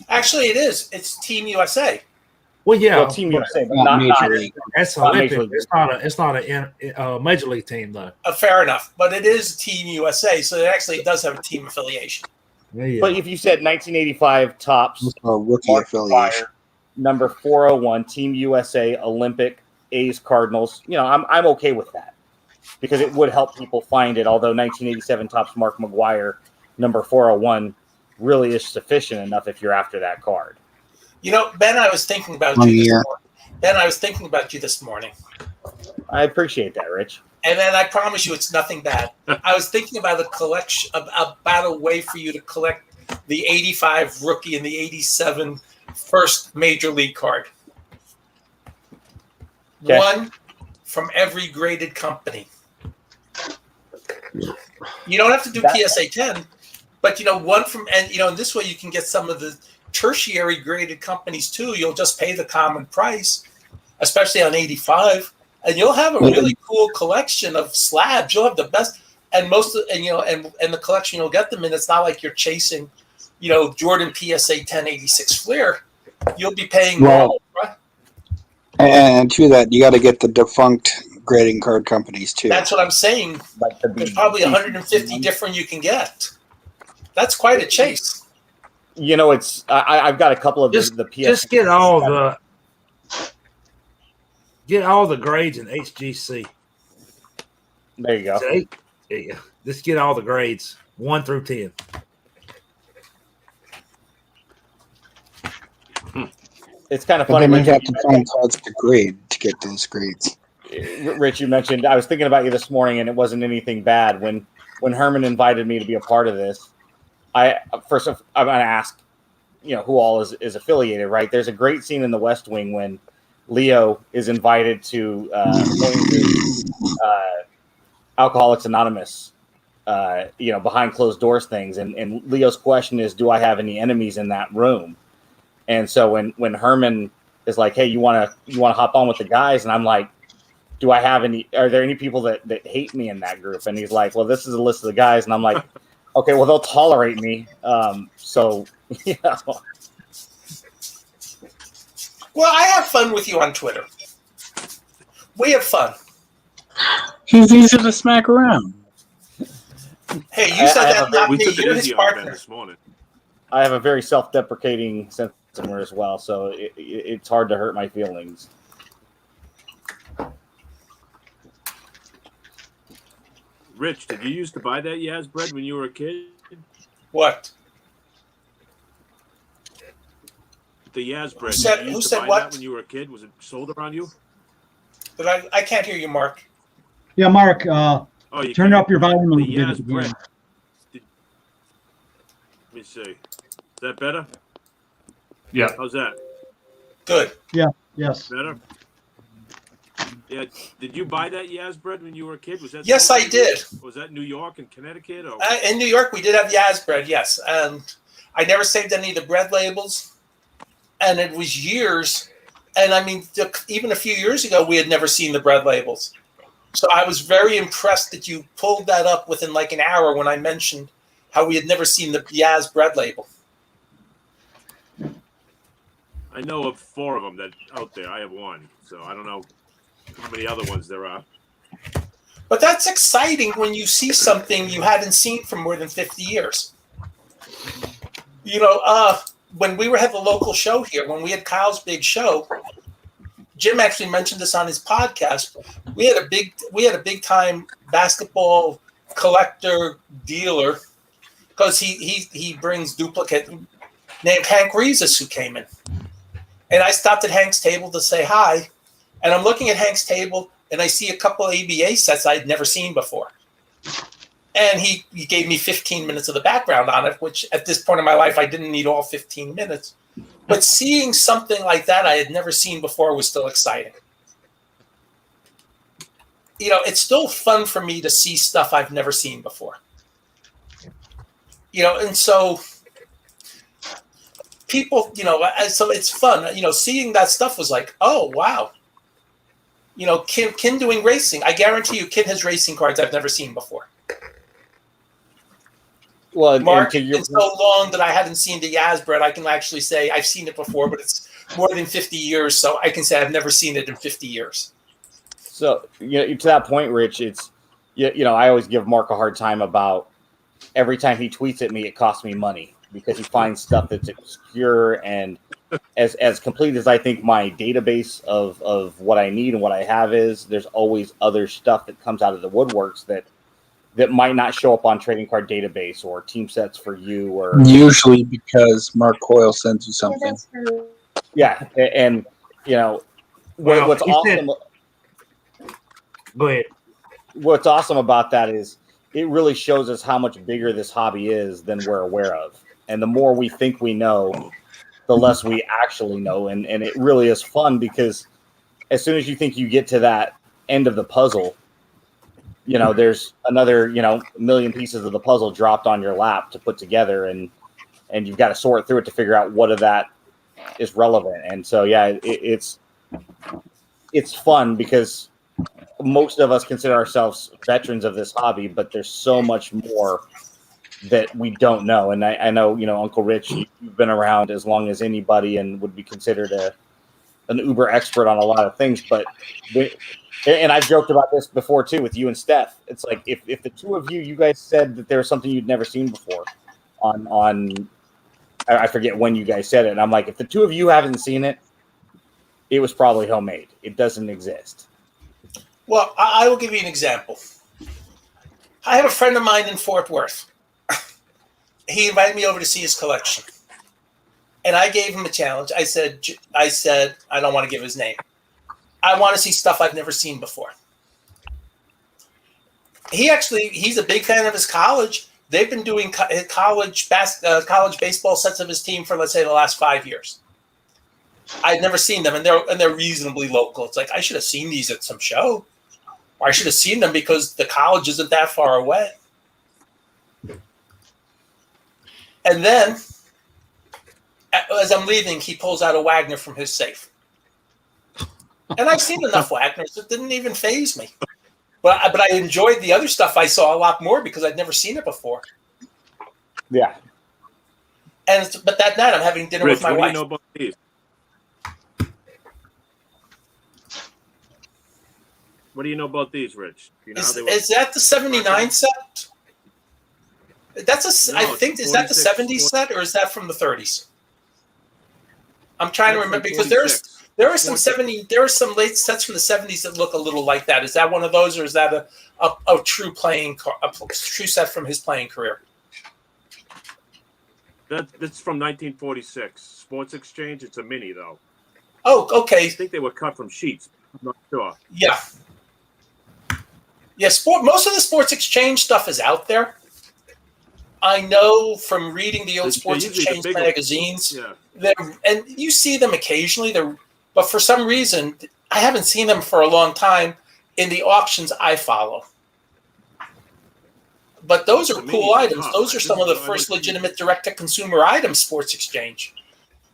Actually, it is. It's Team USA. Well, yeah, Team USA, but not Major League. That's Olympic. It's not a major league team though. Fair enough, but it is Team USA, so it actually does have a team affiliation. Yeah. But if you said 1985 Topps rookie affiliation, number 401, Team USA, Olympic, A's, Cardinals, I'm okay with that because it would help people find it. Although 1987 Topps Mark McGuire, number 401, really is sufficient enough if you're after that card. Ben, I was thinking about you this morning. Ben, I was thinking about you this morning. I appreciate that, Rich. And then I promise you it's nothing bad. I was thinking about a collection, about a way for you to collect the 85 rookie and the 87 first major league card. Okay. One from every graded company. You don't have to do PSA 10, but one from, and this way you can get some of the tertiary graded companies too. You'll just pay the common price especially on 85, and you'll have a really cool collection of slabs. You'll have the best, and and the collection you'll get them in. It's not like you're chasing, Jordan PSA 1086 Fleer. You'll be paying Well, more, right? And to that, you got to get the defunct grading card companies too. That's what I'm saying. There's probably 150 different you can get. That's quite a chase. It's I've got a couple of the PS. Just get all the grades in HGC. There you go. Yeah. Just get all the grades 1 through 10. It's kind of But funny. then you have to find cards to grade to get those grades. Rich, you mentioned, I was thinking about you this morning, and it wasn't anything bad. When Herman invited me to be a part of this, I'm going to ask, who all is affiliated, right? There's a great scene in the West Wing when Leo is invited to Alcoholics Anonymous, behind closed doors things. And Leo's question is, do I have any enemies in that room? And so when Herman is like, hey, you want to hop on with the guys? And I'm like, are there any people that hate me in that group? And he's like, well, this is a list of the guys. And I'm like, okay, well, they'll tolerate me. Well, I have fun with you on Twitter. We have fun. He's easy to smack around. Hey, you said that, not We me. took it You're his easy on Ben partner. this morning. I have a very self-deprecating sense of humor as well, so it's hard to hurt my feelings. Rich, did you used to buy that Yaz bread when you were a kid? What? The Yaz bread. said- Did you who used to said buy what? that when you were a kid? Was it sold around you? But I can't hear you, Mark. Yeah, Mark, Oh, you turn can't- up your volume a The little bit. Yaz If you bread. can. Let me see. Is that better? Yeah. How's that? Good. Yes. Better? Yeah. Did you buy that Yaz bread when you were a kid? Was that Yes, sold I around you? did. Was that New York and Connecticut? Or In New York, we did have Yaz bread, yes. And I never saved any of the bread labels. And it was years. And I mean, even a few years ago, we had never seen the bread labels. So I was very impressed that you pulled that up within like an hour when I mentioned how we had never seen the Yaz bread label. I know of 4 of them that out there. I have 1, so I don't know how many other ones there are. But that's exciting when you see something you hadn't seen for more than 50 years. When we had the local show here, when we had Kyle's big show, Jim actually mentioned this on his podcast. We had a big time basketball collector dealer because he brings duplicate named Hank Reeses, who came in. And I stopped at Hank's table to say hi. And I'm looking at Hank's table and I see a couple of ABA sets I'd never seen before. And he gave me 15 minutes of the background on it, which at this point in my life, I didn't need all 15 minutes. But seeing something like that I had never seen before was still exciting. It's still fun for me to see stuff I've never seen before. And so people, so it's fun. Seeing that stuff was like, oh, wow. Kin doing racing. I guarantee you Kin has racing cards I've never seen before. Well, Mark, it's so long that I hadn't seen the Yaz bread. I can actually say I've seen it before, but it's more than 50 years, so I can say I've never seen it in 50 years. So, to that point, Rich, it's, I always give Mark a hard time about every time he tweets at me, it costs me money because he finds stuff that's obscure and as complete as I think my database of what I need and what I have is, there's always other stuff that comes out of the woodworks that might not show up on Trading Card Database or Team Sets for You or Usually because Mark Coyle sends you something. yeah, and what's awesome. Go ahead. What's awesome about that is it really shows us how much bigger this hobby is than we're aware of, and the more we think we know, the less we actually know, and it really is fun because as soon as you think you get to that end of the puzzle, there's another, million pieces of the puzzle dropped on your lap to put together, and you've got to sort through it to figure out what of that is relevant. And so, yeah, it's it's fun because most of us consider ourselves veterans of this hobby, but there's so much more that we don't know. And I know, Uncle Rich, you've been around as long as anybody and would be considered an uber expert on a lot of things. But and I've joked about this before too with you and Steph. It's like if the two of you guys said that there was something you'd never seen before on I forget when you guys said it, and I'm like, if the two of you haven't seen it, it was probably homemade. It doesn't exist. Well, I will give you an example. I have a friend of mine in Fort Worth. He invited me over to see his collection. And I gave him a challenge. I said, I don't want to give his name. I want to see stuff I've never seen before. He's a big fan of his college. They've been doing college baseball sets of his team for, let's say, the last 5 years. I'd never seen them, and they're reasonably local. It's like, I should have seen these at some show. Or I should have seen them because the college isn't that far away. And then, as I'm leaving, he pulls out a Wagner from his safe. And I've seen enough Wagners. It didn't even faze me. But I enjoyed the other stuff I saw a lot more because I'd never seen it before. Yeah. But that night I'm having dinner with my wife. What do you know about these? What do you know about these, Rich? You know Is that the 79 set? That's No, I think, is that the 70s set or is that from the 30s? I'm trying to remember because there are some late sets from the 70s that look a little like that. Is that one of those, or is that a true true set from his playing career? That's from 1946. Sports Exchange. It's a mini though. Oh, okay. I think they were cut from sheets. I'm not sure. Yeah. Yeah, most of the Sports Exchange stuff is out there. I know from reading the old Sports Exchange magazines, and you see them occasionally. But for some reason, I haven't seen them for a long time in the auctions I follow. But those are cool items. Those are some of the first legitimate direct-to-consumer items, Sports Exchange.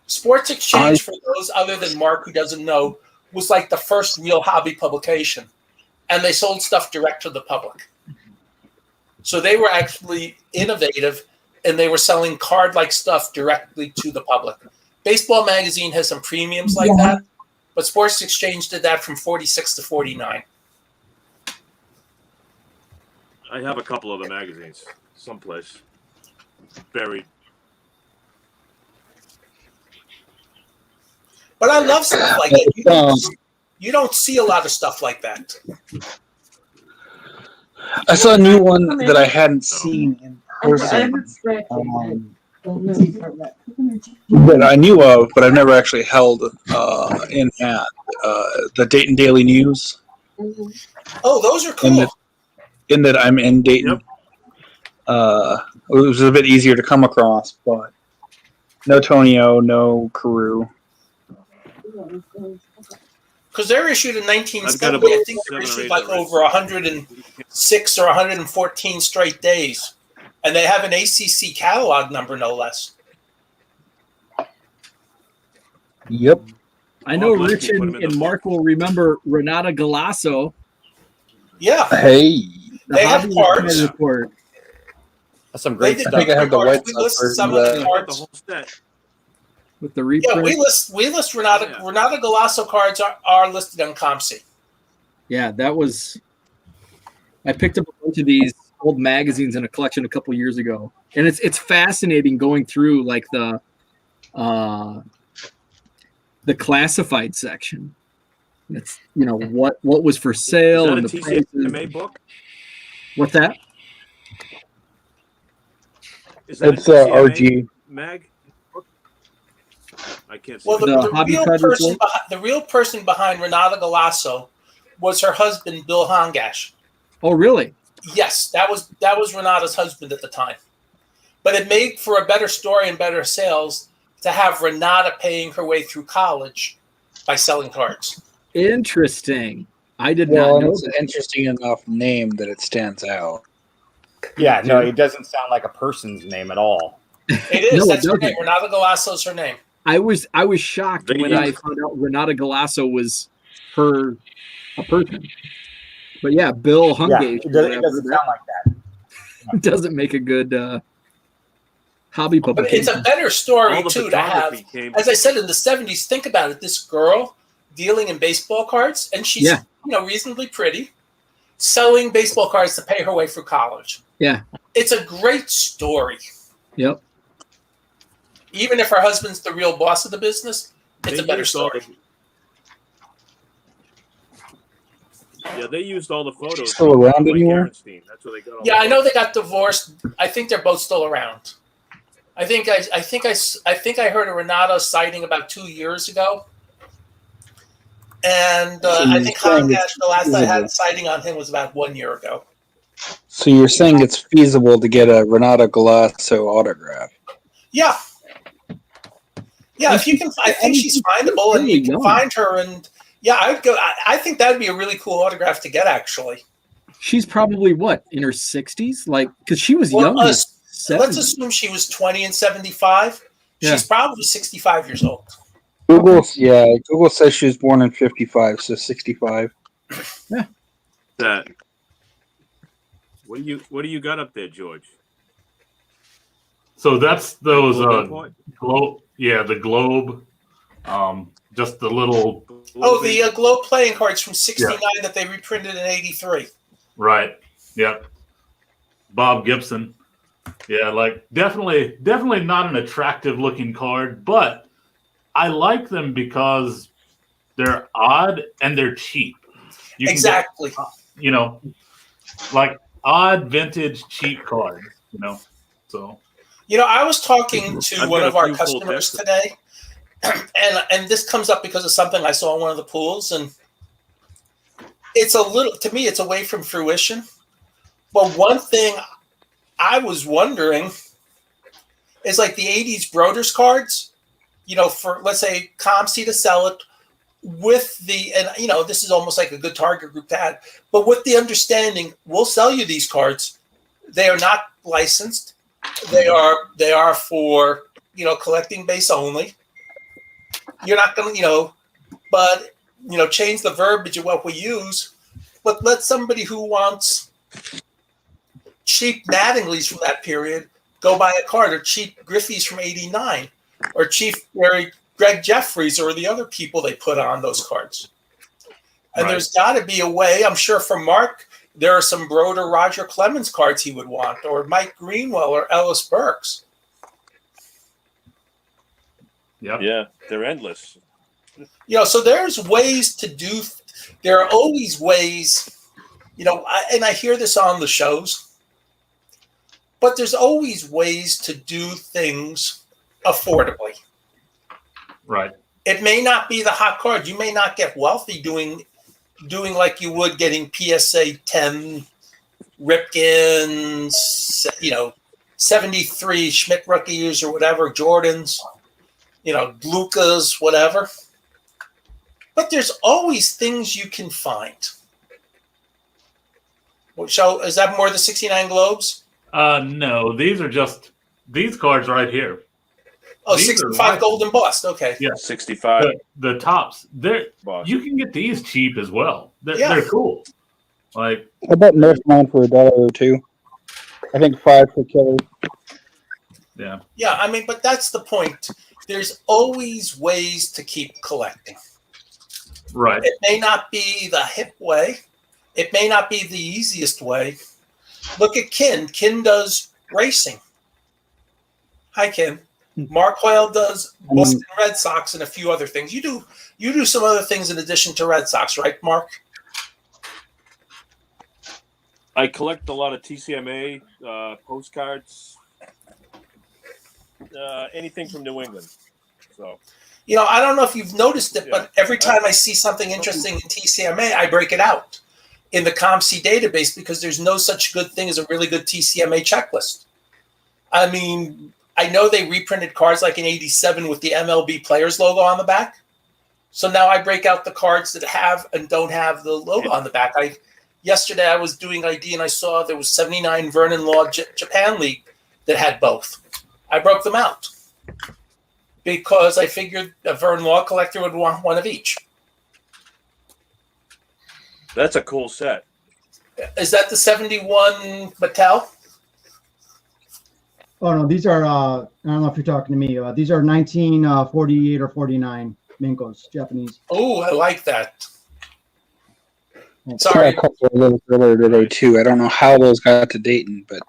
Sports Exchange, for those other than Mark who doesn't know, was like the first real hobby publication. And they sold stuff direct to the public. So they were actually innovative, and they were selling card-like stuff directly to the public. Baseball Magazine has some premiums like that, but Sports Exchange did that from 46 to 49. I have a couple of the magazines someplace buried. But I love stuff like that. You don't see a lot of stuff like that. I saw a new one that I hadn't seen in person. That I knew of, but I've never actually held in hand. The Dayton Daily News. Oh, those are cool. In that I'm in Dayton. It was a bit easier to come across, but no Tonio, no Carew. Because they're issued in 1970. I think they're issued like over 106 or 114 straight days. And they have an ACC catalog number, no less. Yep. I know Rich and Mark will remember Renata Galasso. Yeah. Hey. They have cards. That's some great stuff. I think I have the white we list some of the cards. The whole set. With the reprint. Yeah, we list Renata. Renata Galasso cards are listed on ComC. Yeah, that was. I picked up a bunch of these old magazines in a collection a couple years ago, and it's fascinating going through like the classified section. It's what was for sale and the prices. Book? What's that? It's RG mag. I can't see. Well, the real person behind Renata Galasso was her husband, Bill Hongash. Oh, really? Yes, that was Renata's husband at the time. But it made for a better story and better sales to have Renata paying her way through college by selling cards. Interesting. I did not know. It's an interesting enough name that it stands out. Yeah, no, it doesn't sound like a person's name at all. It is. That's her name. Renata Galasso is her name. I was shocked when I found out Renata Galasso was per a person. But yeah, Bill Hungate it doesn't sound like that. doesn't make a good hobby But publication. it's a better story All the too to have. photography came. As I said in the '70s, think about it. This girl dealing in baseball cards, and she's Yeah. reasonably pretty, selling baseball cards to pay her way through college. Yeah. It's a great story. Yep. Even if her husband's the real boss of the business, it's They a better used all story. Yeah, they used all the photos. Still around from Mike anymore? Arenstein. That's where they got all Yeah, the I know they got divorced. I think they're both still around. I think I heard a Renato sighting about 2 years ago, and So I you're think saying Hongash, it's the last I had feasible. a sighting on him was about 1 year ago. So you're saying it's feasible to get a Renato Galasso autograph? Yeah, yeah. If you can, I think she's findable, and you can find her. And yeah, I'd go. I think that'd be a really cool autograph to get. Actually, She's probably what, in her 60s? Like, because she was Well, young. in the let's 70s. assume she was 20 and 75. Yeah. She's probably 65 years old. Google says she was born in 55, so 65. that. What do you got up there, George? So that's those Globe import? globe. Yeah, the globe. Just the little Oh, the Globe playing cards from '69 that they reprinted in '83. right. Yep. Bob Gibson. Yeah, like definitely not an attractive looking card, but I like them because they're odd and they're cheap. You can Exactly. get, like odd vintage cheap cards, So I was talking to I've one got of a our few full customers decks. today, and this comes up because of something I saw in one of the pools, and it's to me, it's away from fruition. But one thing I was wondering is like the '80s Broders cards, for let's say ComC to sell it with this is almost like a good target group to add, but with the understanding, we'll sell you these cards. They are not licensed. They are for collecting base only. You're not going to but change the verbiage of what we use. But let somebody who wants cheap Mattinglys from that period go buy a card, or cheap Griffeys from '89, or cheap Greg Jeffries, or the other people they put on those cards. And Right. there's got to be a way. I'm sure for Mark, there are some Broder Roger Clemens cards he would want, or Mike Greenwell, or Ellis Burks. yep. Yeah, they're endless. So there's ways to do. There are always ways. And I hear this on the shows, but there's always ways to do things affordably. Right. It may not be the hot card. You may not get wealthy doing like you would getting PSA 10 Ripkins, 73 Schmidt rookies or whatever, Jordans, Lucas, whatever. But there's always things you can find. So is that more the 69 Globes? No, these are just these cards right here. Oh, These are 65 Golden Bust. Okay. Yeah, 65. the tops. Boss. You can get these cheap as well. Yeah. They're cool. Like I bet most mine for $1 or $2. I think 5 for killer. yeah. Yeah, I mean, but that's the point. There's always ways to keep collecting. Right. It may not be the hip way. It may not be the easiest way. Look at Kin. Kin does racing. Hi, Kin. Mark Hoyle does Boston Red Sox and a few other things. You do some other things in addition to Red Sox, right, Mark? I collect a lot of TCMA postcards, anything from New England. So I don't know if you've noticed it, Yeah. but every time I see something interesting in TCMA, I break it out in the ComC database because there's no such good thing as a really good TCMA checklist. I mean, I know they reprinted cards like in '87 with the MLB Players logo on the back. So now I break out the cards that have and don't have the logo on the back. Yesterday I was doing ID and I saw there was 79 Vernon Law Japan League that had both. I broke them out because I figured a Vernon Law collector would want one of each. That's a cool set. Is that the 71 Mattel? Oh no, these are I don't know if you're talking to me. These are 1948 or 49 Minkos, Japanese. Oh, I like that. I Sorry. a couple of those earlier today too. I don't know how those got to Dayton, but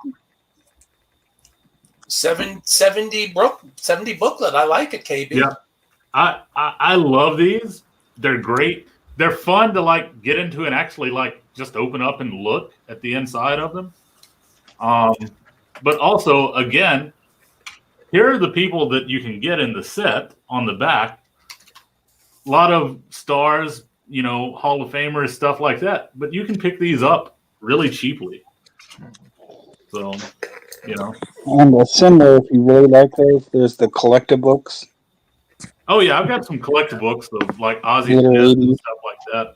70 booklet. I like it, KB. Yeah, I love these. They're great. They're fun to like get into and actually like just open up and look at the inside of them. But also, again, here are the people that you can get in the set on the back. A lot of stars, you know, Hall of Famers, stuff like that. But you can pick these up really cheaply. So, you know. and similar, if you really like those, there's the collector books. Oh yeah, I've got some collector books of like Ozzy Little Smith 80s. and stuff like that.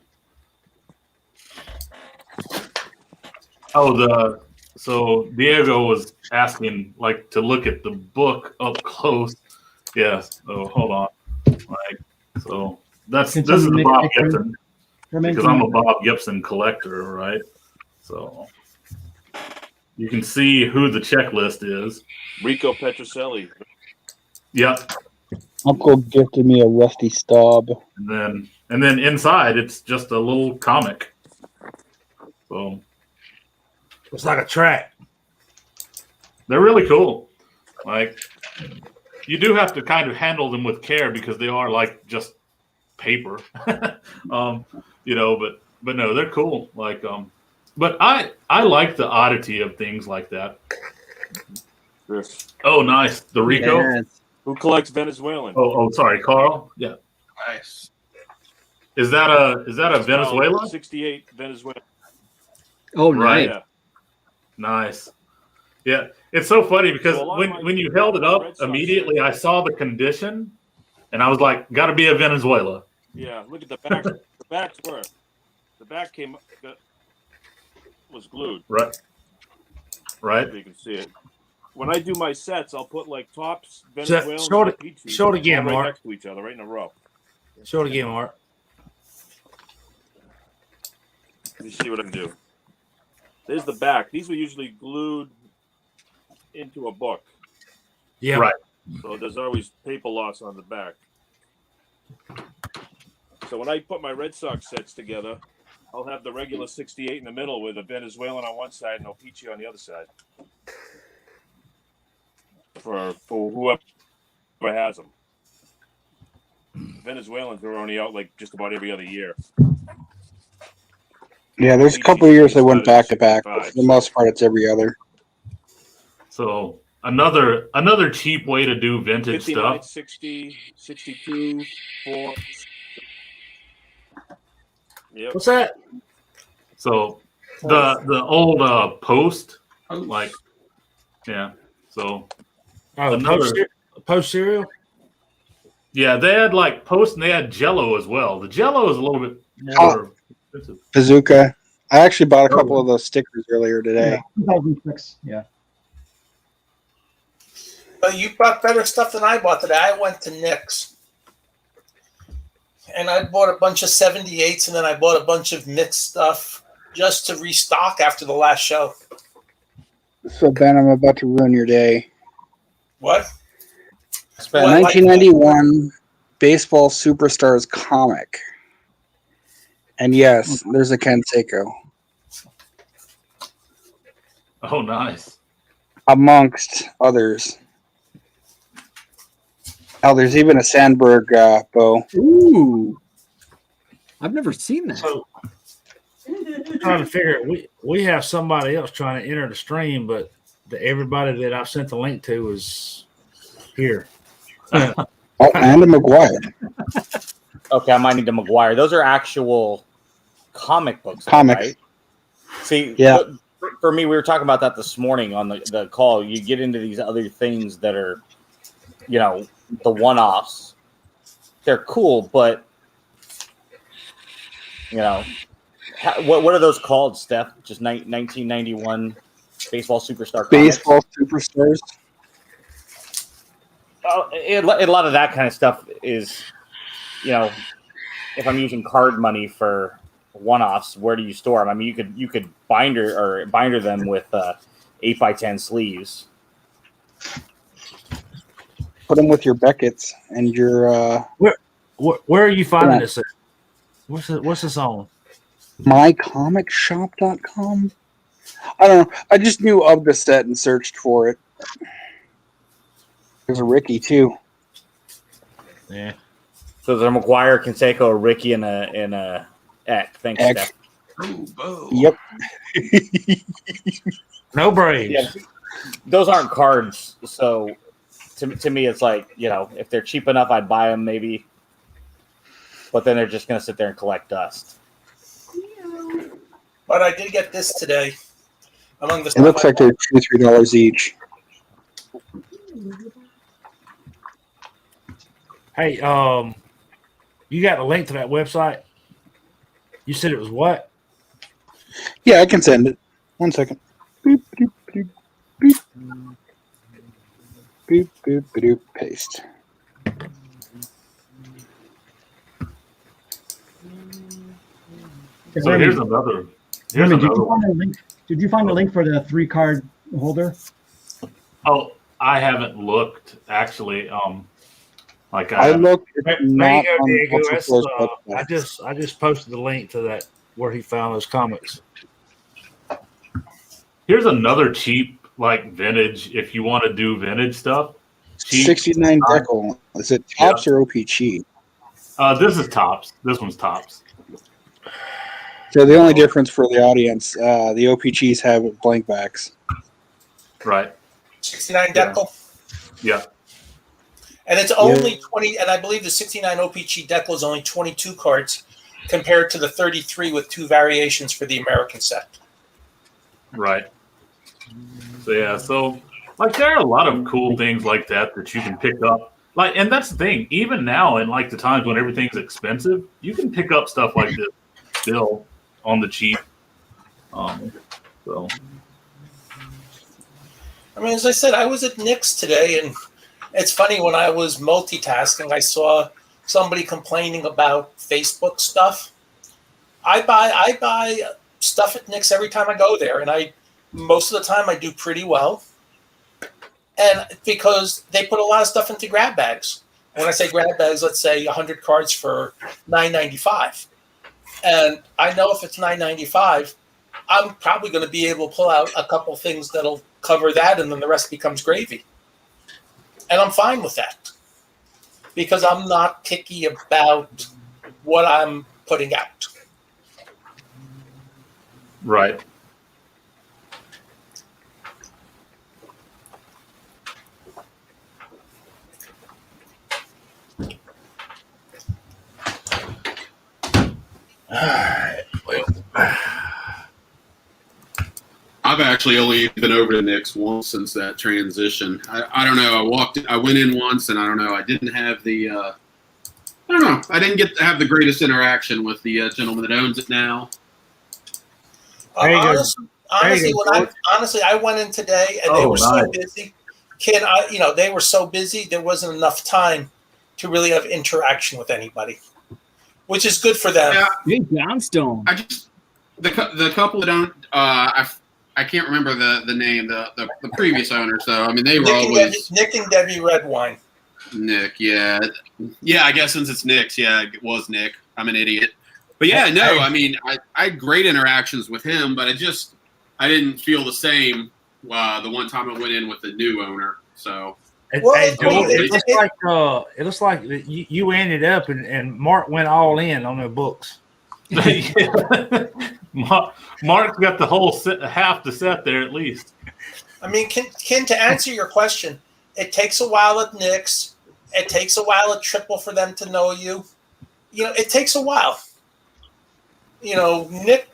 Oh, so Diego was asking like to look at the book up close. Yes. Oh, hold on. Like, so this is the Bob Gibson because I'm a Bob Gibson collector, right? So you can see who the checklist is. Rico Petrocelli. Yep. Uncle gifted me a Rusty Staub. And then inside it's just a little comic. So It's like a track. they're really cool. Like you do have to kind of handle them with care because they are like just paper. You know, but no, they're cool. Like but I like the oddity of things like that. Oh, nice. The Rico. Yes. Who collects Venezuelan? Oh, sorry, Carl. Yeah. Nice. Is that a Venezuela? 68 Venezuela. Oh, Right. nice. Yeah. Nice. Yeah, it's so funny because So a lot of my- when you held it up Red Sox immediately, I saw the condition, and I was like, "Got to be a Venezuela." Yeah, look at the back. The back was glued. Right. Right. So you can see it. When I do my sets, I'll put like tops, Venezuelan, show it- and Peaches show it again, right Mark. next to each other, right in a row. Show it again, Mark. You see what I can do? There's the back. These were usually glued into a book, Yeah. Right. so there's always paper loss on the back. So when I put my Red Sox sets together, I'll have the regular 68 in the middle with a Venezuelan on one side and a Peachy on the other side. For whoever has them. Venezuelans are only out like just about every other year. Yeah, there's a couple of years they went back to back. But for the most part, it's every other. So another cheap way to do vintage 59, stuff. 60, 62, 4. Yep. What's that? So the old post, like, yeah. So Oh, post cereal. yeah, they had like post and they had Jello as well. The Jello is a little bit more expensive. Bazooka. I actually bought a couple of those stickers earlier today. 2006. Yeah. But you bought better stuff than I bought today. I went to Nick's. And I bought a bunch of 78s and then I bought a bunch of mixed stuff just to restock after the last show. So Ben, I'm about to ruin your day. What? The 1991 Baseball Superstars comic. And yes, there's a Ken Seiko. Oh, nice. Amongst others. Oh, there's even a Sandberg bow. Ooh. I've never seen that. So trying to figure we have somebody else trying to enter the stream, but everybody that I've sent the link to is here. Oh, and a McGuire. Okay, I might need a McGuire. Those are actual comic books. Comics. Right? See, Yeah. for me, we were talking about that this morning on the call. You get into these other things that are, you know, the one-offs. They're cool, but, you know, what are those called, Steph? Just 1991 Baseball Superstar comics? Baseball Superstars. A lot of that kind of stuff is, you know, if I'm using card money for one-offs, where do you store them? I mean, you could binder them with 8x10 sleeves. Put them with your Beckett's and your Where are you finding this at? What's this on? mycomicshop.com. I don't know. I just knew of the set and searched for it. There's a Ricky too. Yeah. So there's a McGuire, Canseco, a Ricky, and a Eck. Thanks, Eck. Steph. Yep. No Braves. Yeah, those aren't cards, so to me, it's like, if they're cheap enough, I'd buy them maybe, but then they're just going to sit there and collect dust. But I did get this today. Among the It looks like they're $2-3 each. Hey, you got a link to that website? You said it was what? Yeah, I can send it. 1 second. Boop, boop, boop, boop. Boop, boop, boop, paste. So here's another. Did you find a link for the 3-card holder? Oh, I haven't looked actually. I looked. It's There not you go, on Diego. Ultra That's, Flow's website. I just posted the link to that where he found those comics. Here's another cheap vintage. If you want to do vintage stuff, cheap. 69 decal. Is it tops or OPG? This is tops. This one's tops. So the only difference for the audience, the OPGs have blank backs. Right. 69 decal. Yeah. And it's only 20, and I believe the 69 OPG decal is only 22 cards compared to the 33 with 2 variations for the American set. Right. So there are a lot of cool things like that you can pick up. And that's the thing. Even now, in the times when everything's expensive, you can pick up stuff like this still on the cheap. So. I mean, as I said, I was at Nick's today, and it's funny, when I was multitasking, I saw somebody complaining about Facebook stuff. I buy stuff at Nick's every time I go there, and most of the time I do pretty well. And because they put a lot of stuff into grab bags. When I say grab bags, let's say 100 cards for $9.95. And I know if it's $9.95, I'm probably going to be able to pull out a couple things that'll cover that, and then the rest becomes gravy. And I'm fine with that because I'm not picky about what I'm putting out. Right. All right. Well, I've actually only been over to Nick's once since that transition. I don't know. I went in once, and I don't know. I didn't have the. I don't know. I didn't get to have the greatest interaction with the gentleman that owns it now. Honestly, I went in today, and they were so busy. They were so busy. There wasn't enough time to really have interaction with anybody, which is good for them. Yeah. Hey, Johnstone. I just the couple that don't. I can't remember the name, the previous owners though. I mean, they were always Nick and Debbie Redwine. Nick, yeah. I guess since it's Nick's, it was Nick. I'm an idiot, but yeah, no. I mean, I had great interactions with him, but I didn't feel the same the one time I went in with the new owner. So it looks like you ended up and Mark went all in on the books. Mark's got the whole half the set there at least. I mean, Ken, to answer your question, it takes a while at Nick's. It takes a while at Triple for them to know you. It takes a while. Nick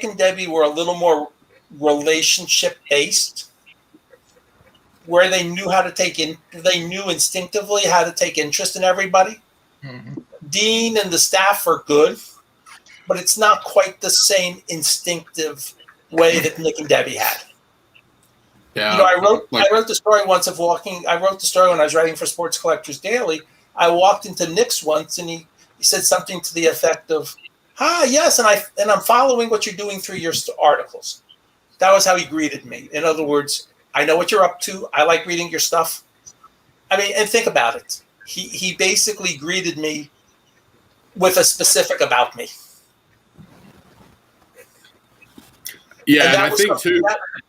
and Debbie were a little more relationship based, where they knew they knew instinctively how to take interest in everybody. Mm-hmm. Dean and the staff are good, but it's not quite the same instinctive way that Nick and Debbie had. Yeah, I wrote the story once I wrote the story when I was writing for Sports Collectors Daily. I walked into Nick's once, and He said something to the effect of, yes, and I'm following what you're doing through your articles. That was how he greeted me. In other words, I know what you're up to. I like reading your stuff. I mean, and think about it. He basically greeted me with a specific about me. Yeah, And and I think too.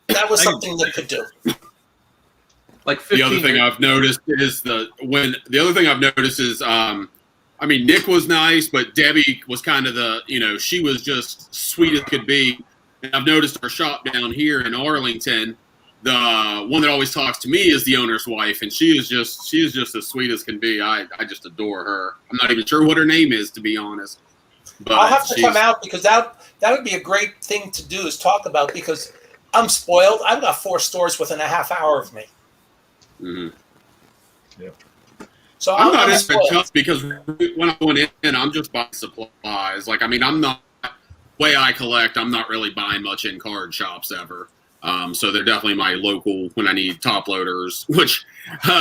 That was something that could do. Like The 15 other thing I've noticed is I mean, Nick was nice, but Debbie was kind of she was just sweet as could be. And I've noticed our shop down here in Arlington, the one that always talks to me is the owner's wife, and she is just as sweet as can be. I just adore her. I'm not even sure what her name is, to be honest. But I'll have to come out because that would be a great thing to do is talk about, because I'm spoiled. I've got 4 stores within a half hour of me. Mhm. So I'm not spoiled. just because when I went in, I'm just buying supplies. Like, I mean, I'm not way I collect. I'm not really buying much in card shops ever. So they're definitely my local when I need top loaders. Which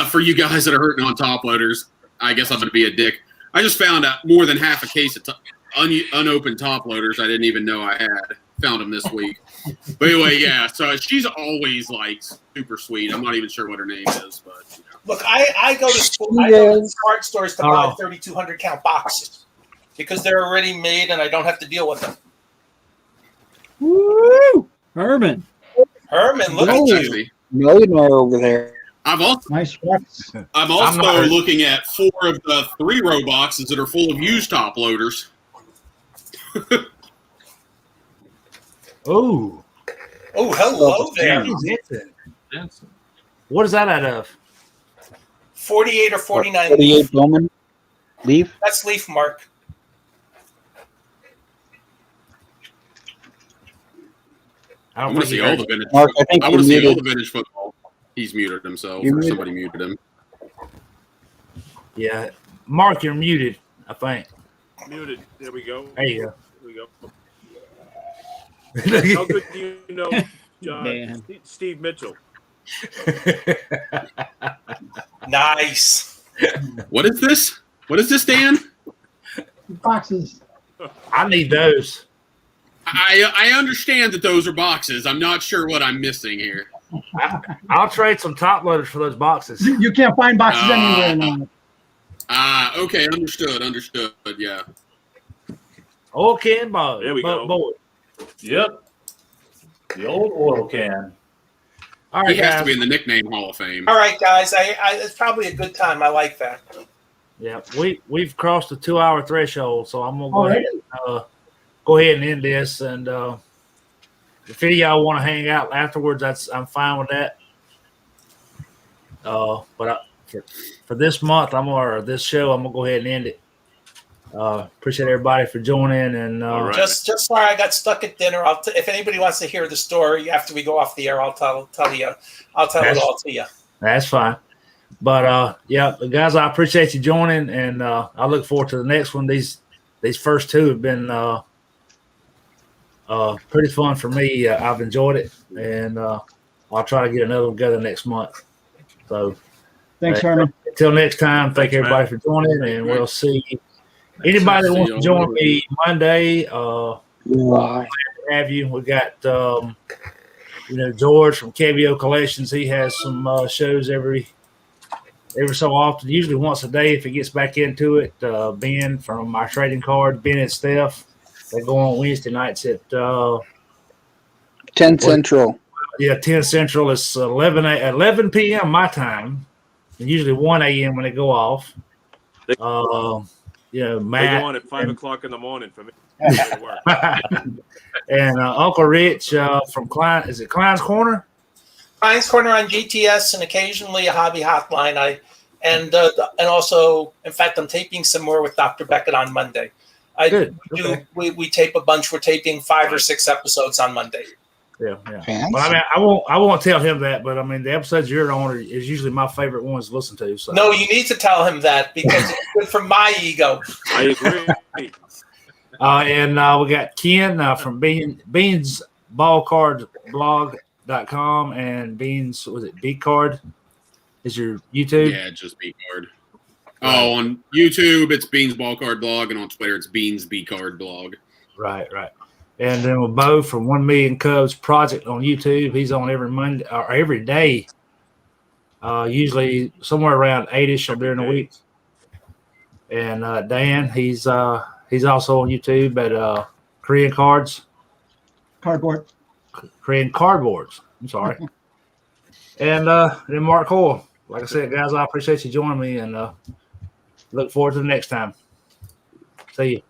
for you guys that are hurting on top loaders, I guess I'm going to be a dick. I just found out more than half a case of unopened top loaders I didn't even know I had. Found them this week. But anyway, yeah. So she's always like super sweet. I'm not even sure what her name is, but. Look, I go to card stores to buy 3,200 count boxes because they're already made and I don't have to deal with them. Woo! Herman, look at you. Millionaire over there. I'm also looking at 4 of the 3-row boxes that are full of used top loaders. Oh, hello there. What is that out of? 48 or 49. 48 Bowman. Leaf. That's Leaf, Mark. I don't want to think see he all heard the vintage. Mark, I think I want to you're see all the muted. vintage football. He's muted himself, You or muted? somebody muted him. Yeah, Mark, you're muted. I think. Muted. There we go. There you go. There we go. How good do you know Man. Steve Mitchell? Nice. What is this? What is this, Dan? Boxes. I need those. I understand that those are boxes. I'm not sure what I'm missing here. I'll trade some top loaders for those boxes. You can't find boxes anywhere now. Okay, understood. Yeah. Okay, boy. There we go. Boy. Yep. The old oil can. All He right, has to guys. be in the nickname Hall of Fame. All right, guys. It's probably a good time. I like that. Yeah, we've crossed the 2-hour threshold, so I'm gonna go ahead and end this. And if any of y'all want to hang out afterwards, I'm fine with that. But for this month, this show, I'm gonna go ahead and end it. Appreciate everybody for joining, and All right. Just sorry I got stuck at dinner. If anybody wants to hear the story after we go off the air, I'll tell it all to you. that's fine. But yeah, guys, I appreciate you joining, and I look forward to the next one. These first 2 have been pretty fun for me. I've enjoyed it, and I'll try to get another one together next month. So Thanks, Herman. until next time, thank Thanks, everybody man. for joining, and we'll see anybody that wants to join me Monday. Have you? We got George from KBO Collections. He has some shows every so often, usually once a day if he gets back into it. Ben from my trading card, Ben and Steph, they go on Wednesday nights at 10 Central. 10 Central. It's 11 p.m. my time, and usually 1 a.m. when they go off. They Matt go on at 5 o'clock in the morning for me. To work. and Uncle Rich from Klein. Is it Klein's Corner? Klein's Corner on GTS and occasionally a hobby hotline. And also, in fact, I'm taping some more with Dr. Beckett on Monday. Good. Okay. We tape a bunch. We're taping 5 or 6 episodes on Monday. Yeah. Fancy. But I mean, I won't tell him that. But I mean, the episodes you're on is usually my favorite ones to listen to. So No, you need to tell him that because it's good for my ego. I agree. And we got Ken from Beans Ballcardblog.com and Beans, was it B Card? Is your YouTube? Yeah, just be card. Oh, on YouTube it's Beans Ball Card Blog, and on Twitter it's Beans B Card Blog. Right. And then with Bo from 1 Million Cubs Project on YouTube, he's on every Monday or every day. Usually somewhere around 8ish during the week. And Dan, he's also on YouTube at Korean Cardboards. I'm sorry. And then Mark Hoyle. Like I said, guys, I appreciate you joining me, and look forward to the next time. See you.